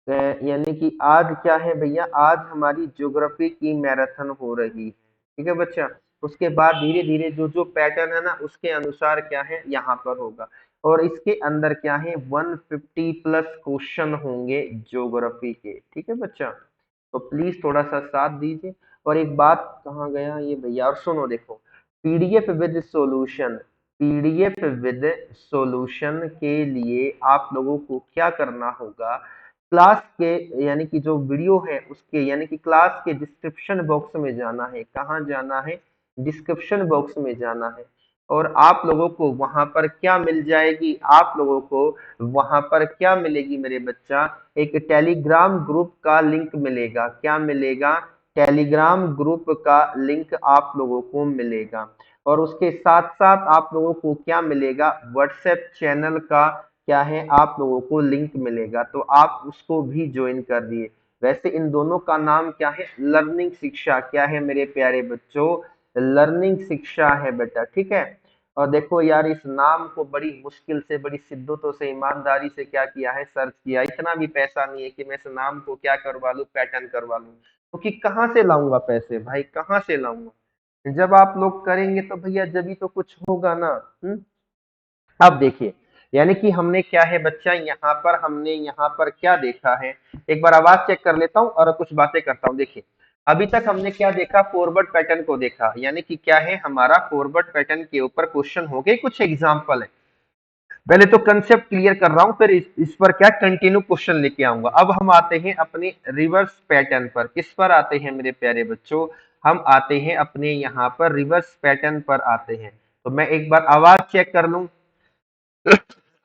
यानी कि आज क्या है भैया, आज हमारी ज्योग्राफी की मैराथन हो रही है। ठीक है बच्चा। उसके बाद धीरे धीरे जो जो पैटर्न है ना, उसके अनुसार क्या है यहाँ पर होगा। और इसके अंदर क्या है, 150 प्लस क्वेश्चन होंगे ज्योग्राफी के। ठीक है बच्चा, तो प्लीज थोड़ा सा साथ दीजिए। और एक बात, कहाँ गया ये भैया, और सुनो देखो, PDF with solution, PDF with solution के लिए आप लोगों को क्या करना होगा, क्लास के यानी कि जो वीडियो है उसके, यानी कि क्लास के डिस्क्रिप्शन बॉक्स में जाना है। कहाँ जाना है, डिस्क्रिप्शन बॉक्स में जाना है। और आप लोगों को वहां पर क्या मिल जाएगी, आप लोगों को वहां पर क्या मिलेगी मेरे बच्चा, एक टेलीग्राम ग्रुप का लिंक मिलेगा। क्या मिलेगा? टेलीग्राम ग्रुप का लिंक आप लोगों को मिलेगा। और उसके साथ साथ आप लोगों को क्या मिलेगा, व्हाट्सएप चैनल का क्या है, आप लोगों को लिंक मिलेगा, तो आप उसको भी ज्वाइन कर दिए। वैसे इन दोनों का नाम क्या है, लर्निंग शिक्षा। क्या है मेरे प्यारे बच्चों, लर्निंग शिक्षा है बेटा, ठीक है। और देखो यार, इस नाम को बड़ी मुश्किल से, बड़ी शिद्दतों से, ईमानदारी से क्या किया है, सर्च किया। इतना भी पैसा नहीं है कि मैं इस नाम को क्या करवा लूं, पैटर्न करवा लूं, क्योंकि कहाँ से लाऊंगा पैसे भाई, कहाँ से लाऊंगा। जब आप लोग करेंगे तो भैया जब ही तो कुछ होगा ना। अब देखिए, यानी कि हमने क्या है बच्चा, यहाँ पर हमने यहाँ पर क्या देखा है, एक बार आवाज चेक कर लेता हूँ और कुछ बातें करता हूँ। देखिए, अभी तक हमने क्या देखा, फॉरवर्ड पैटर्न को देखा, यानी कि क्या है हमारा फॉरवर्ड पैटर्न के ऊपर क्वेश्चन हो गए, कुछ एग्जाम्पल है। पहले तो कंसेप्ट क्लियर कर रहा हूँ, फिर इस पर क्या कंटिन्यू क्वेश्चन लेके आऊंगा। अब हम आते हैं अपने रिवर्स पैटर्न पर। किस पर आते हैं मेरे प्यारे बच्चों, हम आते हैं अपने यहाँ पर रिवर्स पैटर्न पर आते हैं। तो मैं एक बार आवाज चेक कर लूं।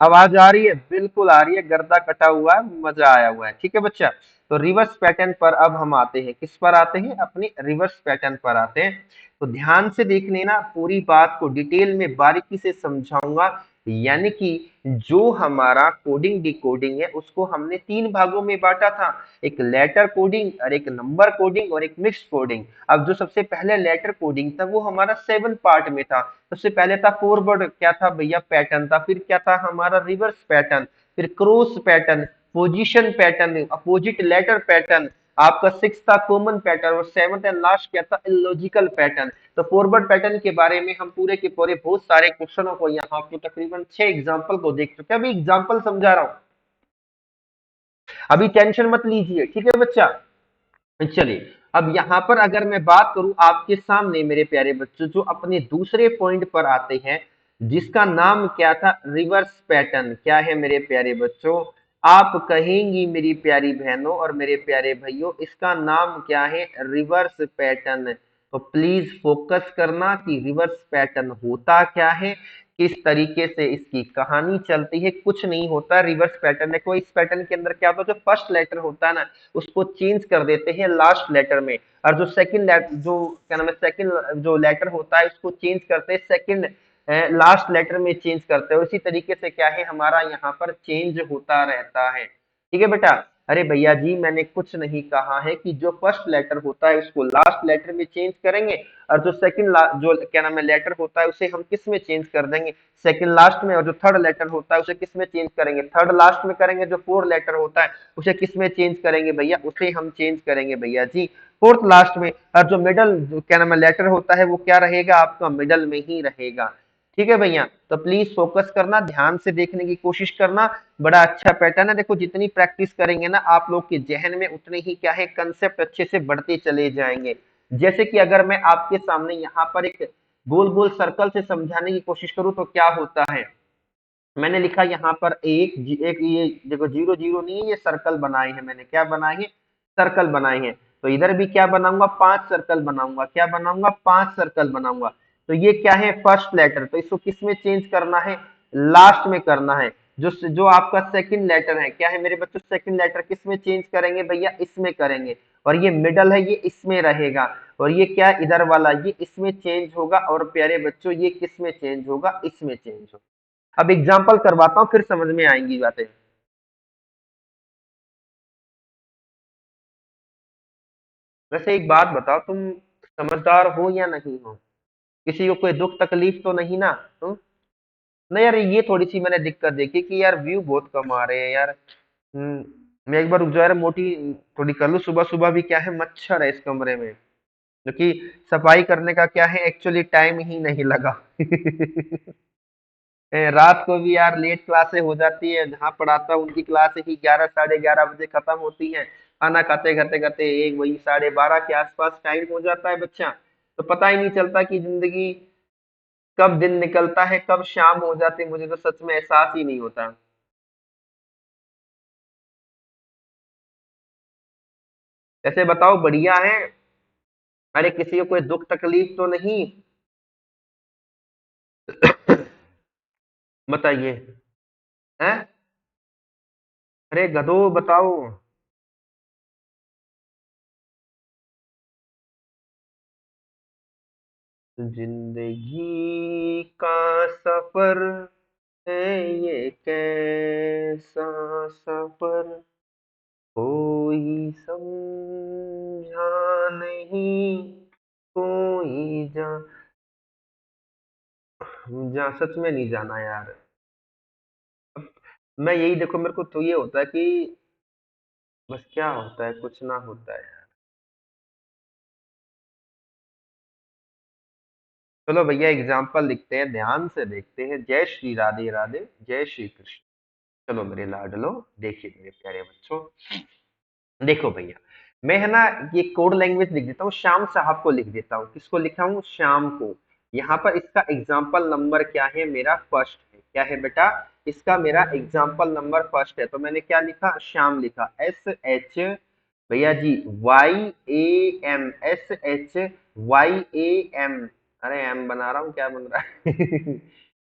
आवाज आ रही है? बिल्कुल आ रही है, गर्दा कटा हुआ है, मजा आया हुआ है, ठीक है बच्चा। तो रिवर्स पैटर्न पर अब हम आते हैं, किस पर आते हैं, अपने रिवर्स पैटर्न पर आते हैं। तो ध्यान से देख लेना, पूरी बात को डिटेल में बारीकी से समझाऊंगा। यानी कि जो हमारा कोडिंग डिकोडिंग है उसको हमने तीन भागों में बांटा था, एक लेटर कोडिंग और एक नंबर कोडिंग और एक मिक्स कोडिंग। अब जो सबसे पहले लेटर कोडिंग था वो हमारा 7 पार्ट में था। सबसे पहले था फॉरवर्ड, क्या था भैया, पैटर्न था। फिर क्या था हमारा, रिवर्स पैटर्न। फिर cross pattern, position pattern, opposite letter pattern. आपका 6 था कॉमन पैटर्न, और 7th एंड लास्ट क्या था, इलॉजिकल पैटर्न। तो फॉरवर्ड पैटर्न के बारे में हम पूरे के पूरे बहुत सारे क्वेश्चनों को, यहाँ पे तकरीबन 6 एग्जाम्पल को देख चुके हैं। अभी एग्जाम्पल समझा रहा हूँ, अभी टेंशन मत लीजिए, ठीक है बच्चा। चलिए, अब यहाँ पर अगर मैं बात करूं आपके सामने मेरे प्यारे बच्चों, जो अपने दूसरे पॉइंट पर आते हैं, जिसका नाम क्या था, रिवर्स पैटर्न। क्या है मेरे प्यारे बच्चों, आप कहेंगी मेरी प्यारी बहनों और मेरे प्यारे भाइयों, इसका नाम क्या है, रिवर्स पैटर्न। तो प्लीज फोकस करना कि रिवर्स पैटर्न होता क्या है, किस तरीके से इसकी कहानी चलती है। कुछ नहीं होता रिवर्स पैटर्न। देखो, इस पैटर्न के अंदर क्या होता है, जो फर्स्ट लेटर होता है ना, उसको चेंज कर देते हैं लास्ट लेटर में। और जो सेकंड लेटर, जो क्या नाम है, सेकंड जो लेटर होता है उसको चेंज करते हैं सेकंड लास्ट लेटर में चेंज करते हैं। और इसी तरीके से क्या है हमारा यहाँ पर चेंज होता रहता है, ठीक है बेटा। अरे भैया जी, मैंने कुछ नहीं कहा है कि जो फर्स्ट लेटर होता है उसको लास्ट लेटर में चेंज करेंगे, और जो सेकंड जो क्या नाम है लेटर होता है उसे हम किस में चेंज कर देंगे, सेकंड लास्ट में। और जो थर्ड लेटर होता है उसे किस में चेंज करेंगे, थर्ड लास्ट में करेंगे। जो फोर्थ लेटर होता है उसे किस में चेंज करेंगे भैया, उसे हम चेंज करेंगे भैया जी फोर्थ लास्ट में। और जो मिडल क्या नाम है लेटर होता है वो क्या रहेगा, आपका मिडल में ही रहेगा, ठीक है भैया। तो प्लीज फोकस करना, ध्यान से देखने की कोशिश करना। बड़ा अच्छा पैटर्न है। देखो, जितनी प्रैक्टिस करेंगे ना आप लोग के जहन में, उतने ही क्या है कंसेप्ट अच्छे से बढ़ते चले जाएंगे। जैसे कि अगर मैं आपके सामने यहाँ पर एक गोल गोल सर्कल से समझाने की कोशिश करूं तो क्या होता है, मैंने लिखा यहाँ पर एक ये देखो, 0 0 नहीं है, ये सर्कल बनाए हैं मैंने। क्या बनाए हैं, सर्कल बनाए हैं। तो इधर भी क्या बनाऊंगा, 5 सर्कल बनाऊंगा। क्या बनाऊंगा, 5 सर्कल बनाऊंगा। तो ये क्या है, फर्स्ट लेटर, तो इसको किस में चेंज करना है, लास्ट में करना है। जो जो आपका सेकंड लेटर है, क्या है मेरे बच्चों, सेकंड लेटर किस में चेंज करेंगे भैया, इसमें करेंगे। और ये मिडल है, ये इसमें रहेगा। और ये क्या है, इधर वाला, ये इसमें चेंज होगा। और प्यारे बच्चों, ये किस में चेंज होगा, इसमें चेंज होगा। अब एग्जाम्पल करवाता हूं, फिर समझ में आएंगी बातें। वैसे एक बात बताओ, तुम समझदार हो या नहीं हो, किसी को कोई दुख तकलीफ तो नहीं ना? नहीं यार, ये थोड़ी सी मैंने दिक्कत देखी कि यार व्यू बहुत कम आ रहे हैं यार। मैं एक बार रुक जा, यार मोटी थोड़ी कर लूँ। सुबह सुबह भी क्या है, मच्छर है इस कमरे में, क्योंकि सफाई करने का क्या है, एक्चुअली टाइम ही नहीं लगा। रात को भी यार लेट क्लासें हो जाती है, जहाँ पढ़ाता हूँ उनकी क्लास ही 11 साढ़े 11 बजे खत्म होती है। खाना खाते खाते खाते एक वही 12:30 के आसपास टाइम हो जाता है बच्चा। तो पता ही नहीं चलता कि जिंदगी कब दिन निकलता है, कब शाम हो जाती है, मुझे तो सच में एहसास ही नहीं होता। ऐसे बताओ, बढ़िया है? अरे किसी को कोई दुख तकलीफ तो नहीं? बताइए। हैं? अरे गधो बताओ। जिंदगी का सफर है ये कैसा सफर, कोई समझा नहीं, कोई जा सच में नहीं जाना यार। मैं यही देखो, मेरे को तो ये होता है कि बस क्या होता है, कुछ ना होता है। चलो भैया एग्जाम्पल लिखते हैं, ध्यान से देखते हैं। जय श्री राधे राधे, जय श्री कृष्ण। चलो मेरे लाडलो, देखिए मेरे प्यारे बच्चों, देखो भैया, मैं है ना ये कोड लैंग्वेज लिख देता हूँ, श्याम साहब को लिख देता हूँ। किसको लिखा हूँ? श्याम को। यहाँ पर इसका एग्जाम्पल नंबर क्या है? मेरा फर्स्ट है। क्या है बेटा? इसका मेरा एग्जाम्पल नंबर फर्स्ट है। तो मैंने क्या लिखा? श्याम लिखा। SH भैया जी, YAM, SHYAM। अरे एम बना रहा हूँ, क्या बन रहा है?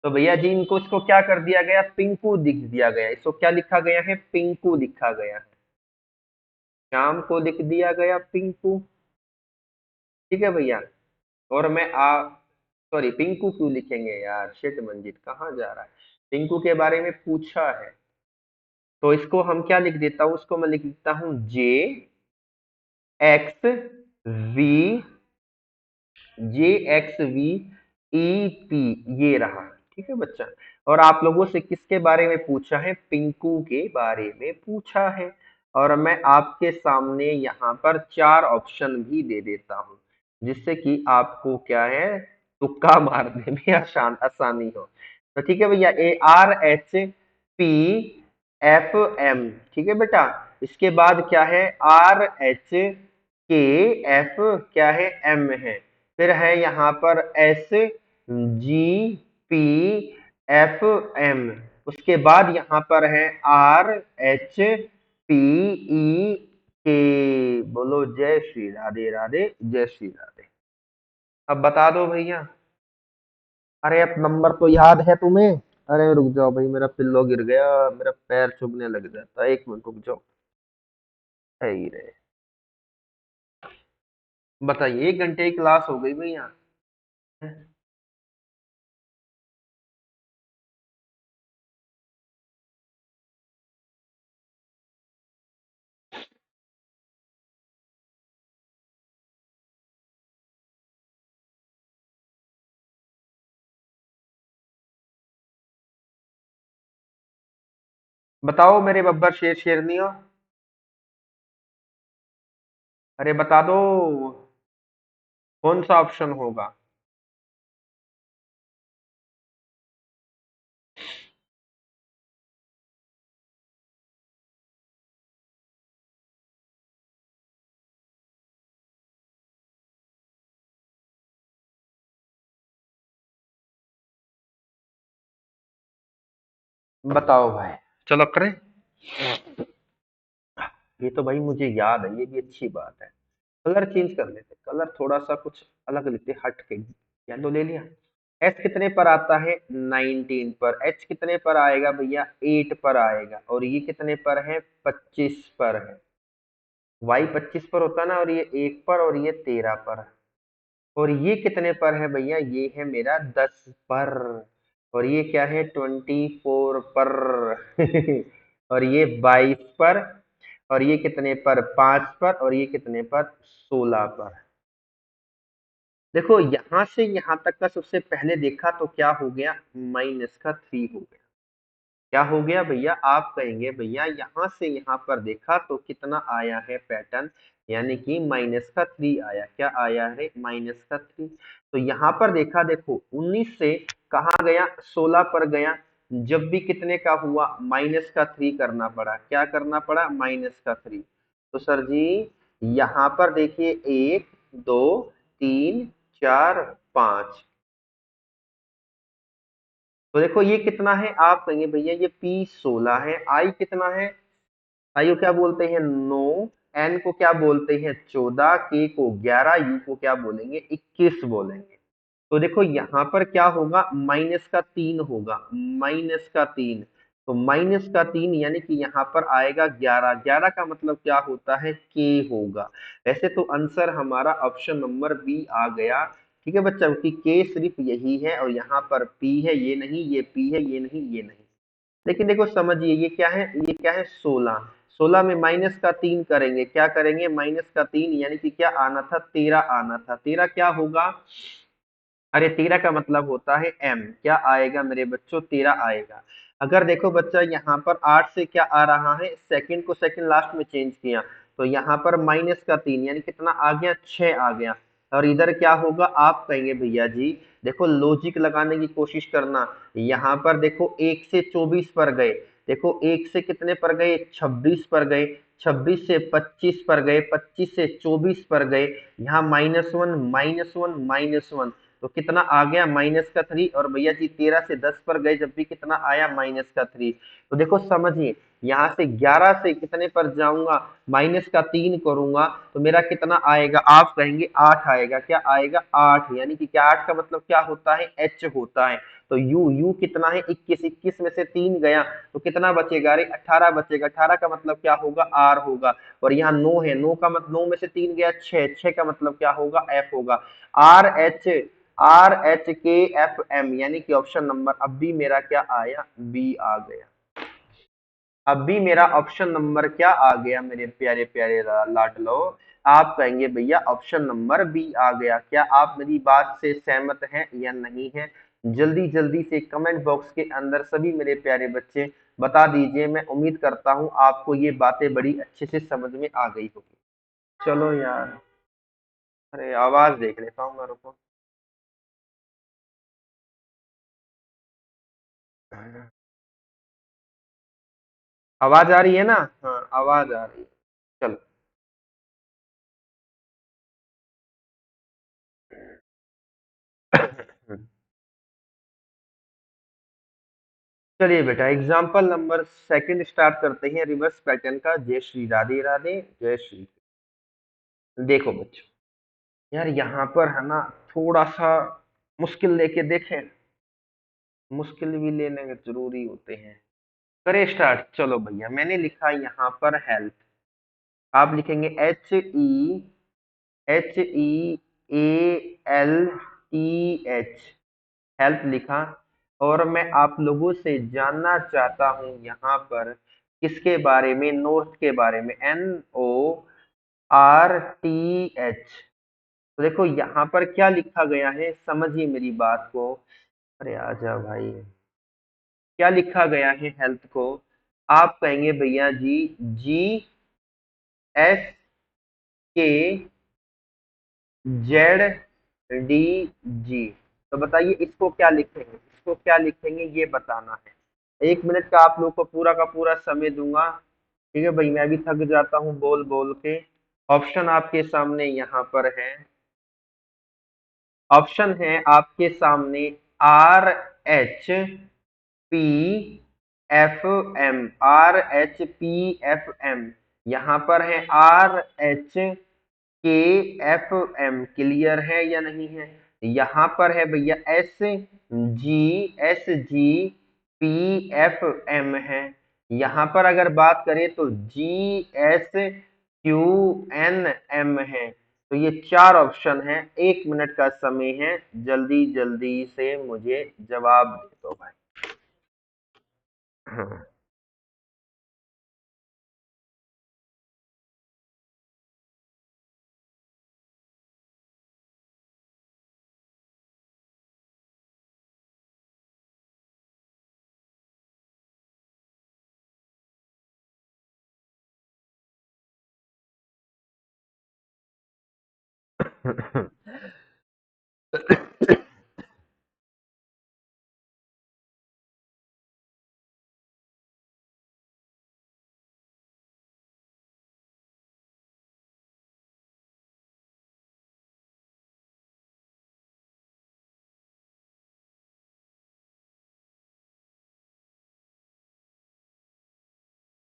तो भैया जी इनको, इसको क्या कर दिया गया? पिंकू लिख दिया गया। इसको क्या लिखा गया है? पिंकू लिखा गया है। शाम को लिख दिया गया पिंकू। ठीक है भैया। और मैं आ सॉरी, पिंकू क्यों लिखेंगे यार? शिट मंजित कहाँ जा रहा है? पिंकू के बारे में पूछा है, तो इसको हम क्या लिख देता हूँ? उसको मैं लिख देता हूँ JXV, JXVEP, ये रहा। ठीक है बच्चा। और आप लोगों से किसके बारे में पूछा है? पिंकू के बारे में पूछा है। और मैं आपके सामने यहाँ पर चार ऑप्शन भी दे देता हूँ, जिससे कि आपको क्या है, तुक्का मारने में आसानी हो। तो ठीक है भैया, ARHPFM। ठीक है बेटा। इसके बाद क्या है? RHKF, क्या है? M है। फिर है यहाँ पर SGPFM। उसके बाद यहाँ पर है RHPE के। बोलो जय श्री राधे राधे, जय श्री राधे। अब बता दो भैया। अरे अब नंबर तो याद है तुम्हें? अरे रुक जाओ भाई, मेरा पिल्लो गिर गया, मेरा पैर चुभने लग जाता है। 1 मिनट रुक जाओ। है ही रे। बताइए, 1 घंटे की क्लास हो गई भैया। बताओ मेरे बब्बर शेर शेरनियों। अरे बता दो, कौन सा ऑप्शन होगा? बताओ भाई। चलो करें। ये तो भाई मुझे याद है, ये भी अच्छी बात है। कलर चेंज कर लेते, कलर थोड़ा सा कुछ अलग लेते, हट के। येलो ले लिया। एस कितने पर आता है? 19 पर। एच कितने पर आएगा भैया? 8 पर आएगा। और ये कितने पर है? 25 पर है। वाई 25 पर होता है ना, और ये 1 पर, और ये 13 पर है। और ये कितने पर है भैया? ये है मेरा 10 पर। और ये क्या है? 24 पर। और ये 22 पर। और ये कितने पर? 5 पर। और ये कितने पर? 16 पर। देखो यहां से यहां तक का सबसे पहले देखा तो क्या हो गया? -3 हो गया। क्या हो गया भैया? आप कहेंगे भैया यहां से यहां पर देखा तो कितना आया है पैटर्न? यानी कि -3 आया। क्या आया है? -3। तो यहां पर देखा, देखो 19 से कहा गया? 16 पर गया। जब भी कितने का हुआ? -3 करना पड़ा। क्या करना पड़ा? -3। तो सर जी यहां पर देखिए, 1 2 3 4 5। तो देखो ये कितना है? आप कहेंगे भैया ये P16 है। आई कितना है? आई को क्या बोलते हैं? 9। एन को क्या बोलते हैं? 14। के को 11। यू को क्या बोलेंगे? 21 बोलेंगे। तो देखो यहाँ पर क्या होगा, -3 होगा, -3। तो -3 यानी कि यहाँ पर आएगा 11। 11 का मतलब क्या होता है, के होगा। वैसे तो आंसर हमारा ऑप्शन नंबर बी आ गया। ठीक है बच्चा, क्योंकि के सिर्फ यही है और यहाँ पर पी है, ये नहीं, ये पी है, ये नहीं, ये नहीं। लेकिन देखो समझिए, ये क्या है, ये क्या है, 16। 16 में -3 करेंगे, क्या करेंगे, -3 यानी कि क्या आना था, 13 आना था। 13 क्या होगा, अरे 13 का मतलब होता है एम। क्या आएगा मेरे बच्चों, 13 आएगा। अगर देखो बच्चा यहाँ पर 8 से क्या आ रहा है, सेकंड को सेकंड लास्ट में चेंज किया, तो यहाँ पर -3 यानी कितना आ गया, 6 आ गया। और इधर क्या होगा, आप कहेंगे भैया जी देखो लॉजिक लगाने की कोशिश करना। यहाँ पर देखो 1 से 24 पर गए, देखो 1 से कितने पर गए, 26 पर गए, 26 से 25 पर गए, 25 से 24 पर गए, यहाँ -1 -1 -1, तो कितना आ गया, -3। और भैया जी 13 से 10 पर गए जब भी कितना आया, -3। तो देखो समझिए, यहाँ से 11 से कितने पर जाऊंगा, -3 करूंगा, तो मेरा कितना आएगा, आप कहेंगे 8 आएगा। क्या आएगा, 8। यानी कि क्या 8 का मतलब क्या होता है, एच होता है। तो यू कितना है, 21। 21 में से 3 गया तो कितना बचेगा, अरे 18 बचेगा। 18 का मतलब क्या होगा, आर होगा। और यहाँ 9 है, 9 का मतलब 9 में से 3 गया, 6। 6 का मतलब क्या होगा, एफ होगा। RHKFM, यानी कि ऑप्शन नंबर अब भी मेरा क्या आया, बी आ गया। अब भी मेरा ऑप्शन नंबर क्या आ गया मेरे प्यारे प्यारे लाडलो, आप कहेंगे भैया ऑप्शन नंबर बी आ गया। क्या आप मेरी बात से सहमत हैं या नहीं है, जल्दी जल्दी से कमेंट बॉक्स के अंदर सभी मेरे प्यारे बच्चे बता दीजिए। मैं उम्मीद करता हूँ आपको ये बातें बड़ी अच्छे से समझ में आ गई होगी। चलो यार, अरे आवाज देख लेता हूँ मैं, रुको। आवाज आ रही है ना, हाँ आवाज आ रही है। चलो। चलिए बेटा, एग्जाम्पल नंबर सेकंड स्टार्ट करते हैं रिवर्स पैटर्न का। जय श्री राधे राधे, जय श्री। देखो बच्चों, यार यहाँ पर है ना, थोड़ा सा मुश्किल लेके देखें, मुश्किल भी लेने जरूरी होते हैं। करें स्टार्ट, चलो भैया। मैंने लिखा यहाँ पर हेल्थ, आप लिखेंगे HELTH, हेल्थ लिखा। और मैं आप लोगों से जानना चाहता हूं यहाँ पर किसके बारे में, नॉर्थ के बारे में, NORTH। तो देखो यहाँ पर क्या लिखा गया है, समझिए मेरी बात को। अरे आजा भाई, क्या लिखा गया है हेल्थ को, आप कहेंगे भैया जी GSK ZDG। तो बताइए इसको क्या लिखेंगे, इसको क्या लिखेंगे, ये बताना है। 1 मिनट का आप लोग को पूरा का पूरा समय दूंगा। ठीक है भाई, मैं भी थक जाता हूँ बोल बोल के। ऑप्शन आपके सामने यहाँ पर है, ऑप्शन है आपके सामने, RHPFM, RHPFM। यहाँ पर है RHKFM, क्लियर है या नहीं है। यहाँ पर है भैया SGSGPFM है। यहाँ पर अगर बात करें तो GSQNM है। तो ये 4 ऑप्शन है, 1 मिनट का समय है, जल्दी जल्दी से मुझे जवाब दे दो भाई। हाँ,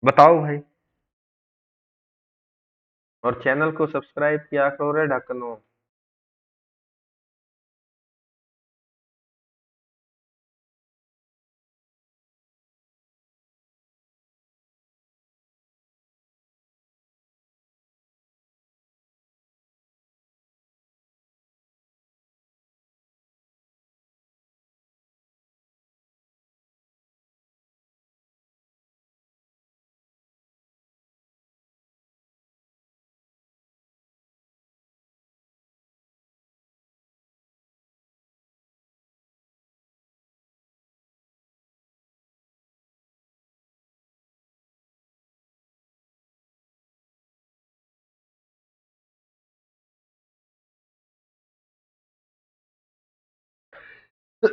बताओ भाई, और चैनल को सब्सक्राइब किया करो रे ढकनो। जय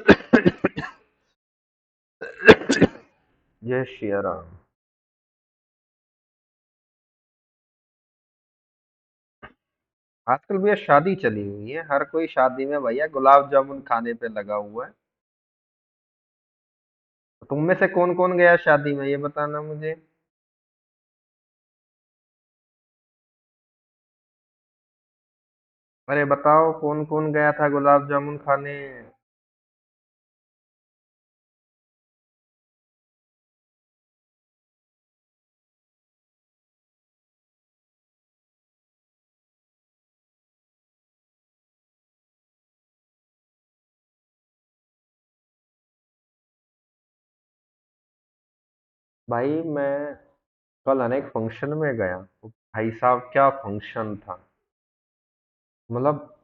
श्री राम। आजकल भैया शादी चली हुई है, हर कोई शादी में भैया गुलाब जामुन खाने पे लगा हुआ है। तो तुम में से कौन कौन गया शादी में, ये बताना मुझे। अरे बताओ कौन कौन गया था गुलाब जामुन खाने। भाई मैं कल अनेक फंक्शन में गया, तो भाई साहब क्या फंक्शन था। मतलब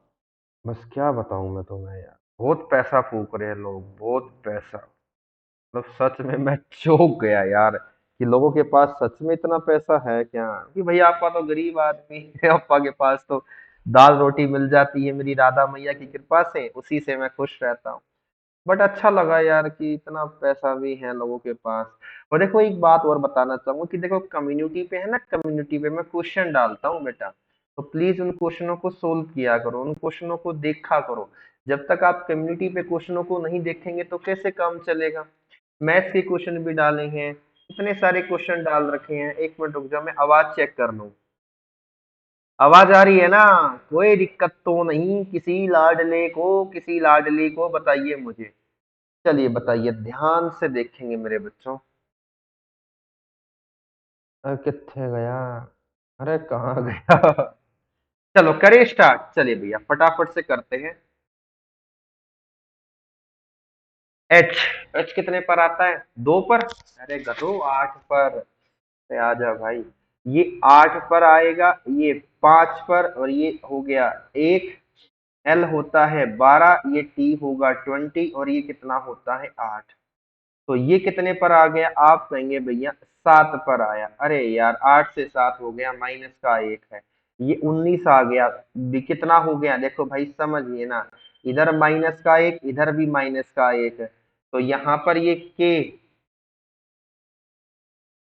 बस क्या बताऊं मैं तुम्हें यार, बहुत पैसा फूक रहे हैं लोग, बहुत पैसा। मतलब सच में मैं चौंक गया यार कि लोगों के पास सच में इतना पैसा है क्या। कि भैया आपका तो गरीब आदमी है, आपा के पास तो दाल रोटी मिल जाती है मेरी राधा मैया की कृपा से, उसी से मैं खुश रहता हूँ। बट अच्छा लगा यार कि इतना पैसा भी है लोगों के पास। और देखो एक बात और बताना चाहूंगा कि देखो कम्युनिटी पे है ना, कम्युनिटी पे मैं क्वेश्चन डालता हूँ बेटा, तो प्लीज उन क्वेश्चनों को सोल्व किया करो, उन क्वेश्चनों को देखा करो। जब तक आप कम्युनिटी पे क्वेश्चनों को नहीं देखेंगे तो कैसे काम चलेगा। मैथ्स के क्वेश्चन भी डाले हैं, इतने सारे क्वेश्चन डाल रखे हैं। एक मिनट रुक जाओ, मैं आवाज चेक कर लूं। आवाज आ रही है ना। कोई दिक्कत तो नहीं, किसी लाडले को बताइए मुझे। चलिए बताइए, ध्यान से देखेंगे मेरे बच्चों। अरे कितने गया, अरे कहाँ गया। चलो करें स्टार्ट, चलिए भैया फटाफट से करते हैं। एच, एच कितने पर आता है, 2 पर। अरे गधो 8 पर। अरे आ जा भाई। ये 8 पर आएगा, ये 5 पर, और ये हो गया 1। एल होता है 12, ये टी होगा 20, और ये कितना होता है 8। तो ये कितने पर आ गया, आप कहेंगे भैया 7 पर आया। अरे यार 8 से 7 हो गया, माइनस का 1 है, ये 19 आ गया। कितना हो गया देखो भाई, समझिए ना। इधर माइनस का 1, इधर भी माइनस का 1, तो यहाँ पर ये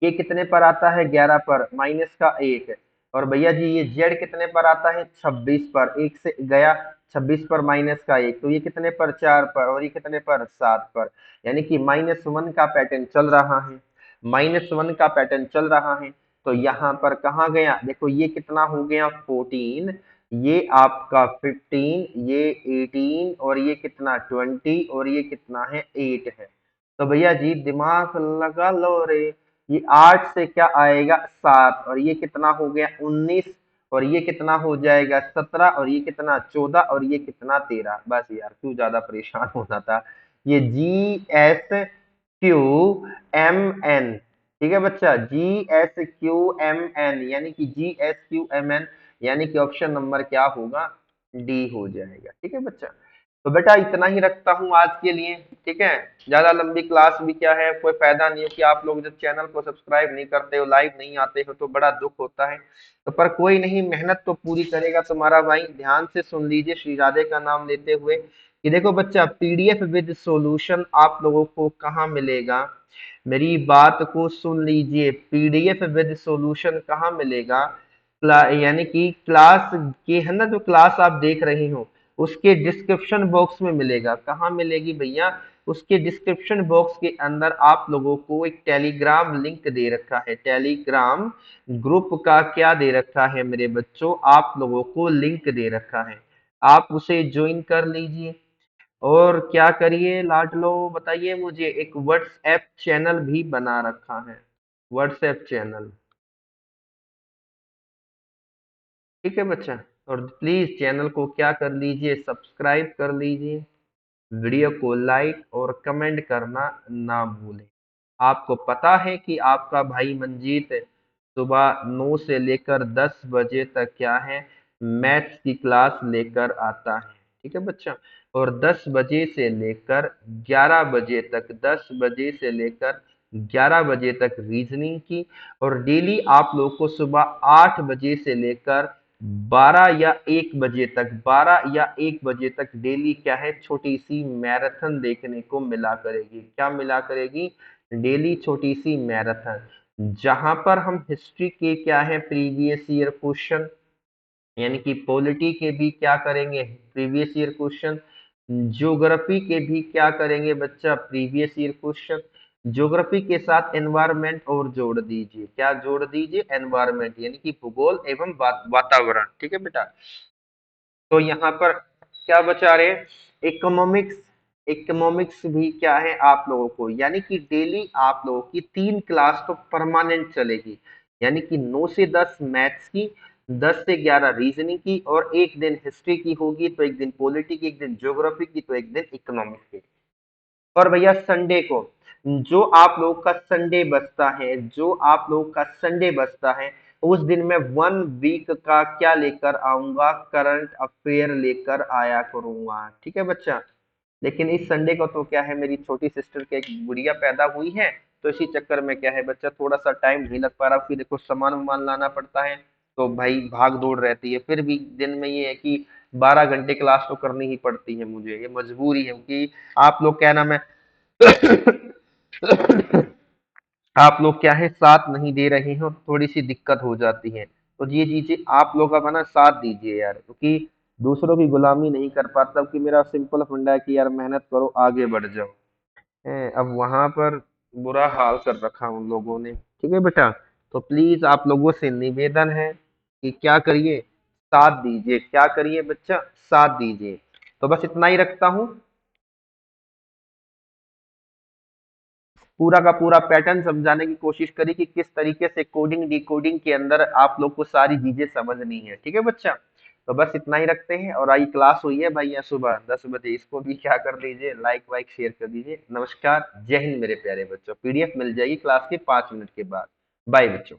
कितने पर आता है, 11 पर, माइनस का 1। और भैया जी ये जेड कितने पर आता है, 26 पर, 1 से गया, 26 पर माइनस का 1, तो ये कितने पर, 4 पर, और ये कितने पर, 7 पर। यानी कि -1 का पैटर्न चल रहा है, -1 का पैटर्न चल रहा है। तो यहाँ पर कहाँ गया देखो, ये कितना हो गया 14, ये आपका 15, ये 18, और ये कितना 20, और ये कितना है 8 है। तो भैया जी दिमाग लगा लो रे। ये 8 से क्या आएगा 7, और ये कितना हो गया 19, और ये कितना हो जाएगा 17, और ये कितना 14, और ये कितना 13। बस यार क्यों ज्यादा परेशान होना था। ये GSQMN, ठीक है बच्चा, GSQMN, यानी कि GSQMN, यानी कि ऑप्शन नंबर क्या होगा, डी हो जाएगा। ठीक है बच्चा। तो बेटा इतना ही रखता हूँ आज के लिए। ठीक है, ज्यादा लंबी क्लास भी क्या है, कोई फायदा नहीं है कि आप लोग जब चैनल को सब्सक्राइब नहीं करते हो, लाइव नहीं आते हो, तो बड़ा दुख होता है। तो पर कोई नहीं, मेहनत तो पूरी करेगा तुम्हारा भाई। ध्यान से सुन लीजिए श्री राधे का नाम लेते हुए कि देखो बच्चा, पीडीएफ विद सॉल्यूशन आप लोगों को कहाँ मिलेगा। मेरी बात को सुन लीजिए, पीडीएफ विद सॉल्यूशन कहाँ मिलेगा। यानी कि क्लास के है ना, जो क्लास आप देख रहे हो उसके डिस्क्रिप्शन बॉक्स में मिलेगा। कहाँ मिलेगी भैया, उसके डिस्क्रिप्शन बॉक्स के अंदर आप लोगों को एक टेलीग्राम लिंक दे रखा है, टेलीग्राम ग्रुप का क्या दे रखा है मेरे बच्चों, आप लोगों को लिंक दे रखा है। आप उसे ज्वाइन कर लीजिए। और क्या करिए लाडलो, बताइए मुझे, एक व्हाट्सएप चैनल भी बना रखा है, व्हाट्सएप चैनल। ठीक है बच्चा। और प्लीज चैनल को क्या कर लीजिए, सब्सक्राइब कर लीजिए, वीडियो को लाइक और कमेंट करना ना भूलें। आपको पता है कि आपका भाई मंजीत सुबह 9 से लेकर 10 बजे तक क्या है, मैथ्स की क्लास लेकर आता है। ठीक है बच्चा। और 10 बजे से लेकर 11 बजे तक, 10 बजे से लेकर 11 बजे तक रीजनिंग की, और डेली आप लोग को सुबह 8 बजे से लेकर 12 या 1 बजे तक डेली क्या है, छोटी सी मैराथन देखने को मिला करेगी। क्या मिला करेगी? डेली छोटी सी मैराथन, जहां पर हम हिस्ट्री के क्या है, प्रीवियस ईयर क्वेश्चन, यानी कि पॉलिटी के भी क्या करेंगे, प्रीवियस ईयर क्वेश्चन। ज्योग्राफी के भी क्या करेंगे बच्चा, प्रीवियस ईयर क्वेश्चन। ज्योग्राफी के साथ एनवायरमेंट और जोड़ दीजिए, क्या जोड़ दीजिए, एनवायरमेंट, यानी कि भूगोल एवं वातावरण। ठीक है बेटा। तो यहाँ पर क्या बचा रहे, इकोनॉमिक्स। इकोनॉमिक्स भी क्या है आप लोगों को, यानी कि डेली आप लोगों की 3 क्लास तो परमानेंट चलेगी, यानी कि 9 से 10 मैथ्स की, 10 से 11 रीजनिंग की, और एक दिन हिस्ट्री की होगी, तो एक दिन पॉलिटी की, एक दिन ज्योग्राफी की, तो एक दिन इकोनॉमिक्स की। और भैया संडे को, जो आप लोग का संडे बचता है, जो आप लोग का संडे बचता है, उस दिन मैं 1 वीक का क्या लेकर आऊंगा, करंट अफेयर लेकर आया करूंगा। ठीक है बच्चा। लेकिन इस संडे को तो क्या है, मेरी छोटी सिस्टर की एक गुड़िया पैदा हुई है, तो इसी चक्कर में क्या है बच्चा, थोड़ा सा टाइम नहीं लग पा रहा, फिर देखो सामान वामान लाना पड़ता है, तो भाई भाग दौड़ रहती है। फिर भी दिन में ये है कि 12 घंटे क्लास तो करनी ही पड़ती है मुझे, ये मजबूरी है, क्योंकि आप लोग क्या नाम है, आप लोग क्या है साथ नहीं दे रहे हैं, और थोड़ी सी दिक्कत हो जाती है। तो ये चीजें आप लोग अपना साथ दीजिए यार, क्योंकि दूसरों की गुलामी नहीं कर पाता, कि मेरा सिंपल फंडा है कि यार मेहनत करो आगे बढ़ जाओ। अब वहां पर बुरा हाल कर रखा उन लोगों ने। ठीक है बेटा। तो प्लीज आप लोगों से निवेदन है कि क्या करिए, साथ दीजिए, क्या करिए बच्चा, साथ दीजिए। तो बस इतना ही रखता हूँ। पूरा का पूरा पैटर्न समझाने की कोशिश करी कि किस तरीके से कोडिंग डिकोडिंग के अंदर आप लोग को सारी चीजें समझनी है। ठीक है बच्चा। तो बस इतना ही रखते हैं, और आई क्लास हुई है भैया सुबह 10 बजे, इसको भी क्या कर दीजिए, लाइक वाइक शेयर कर दीजिए। नमस्कार, जय हिंद मेरे प्यारे बच्चों। पीडीएफ मिल जाएगी क्लास के 5 मिनट के बाद। बाय बच्चों।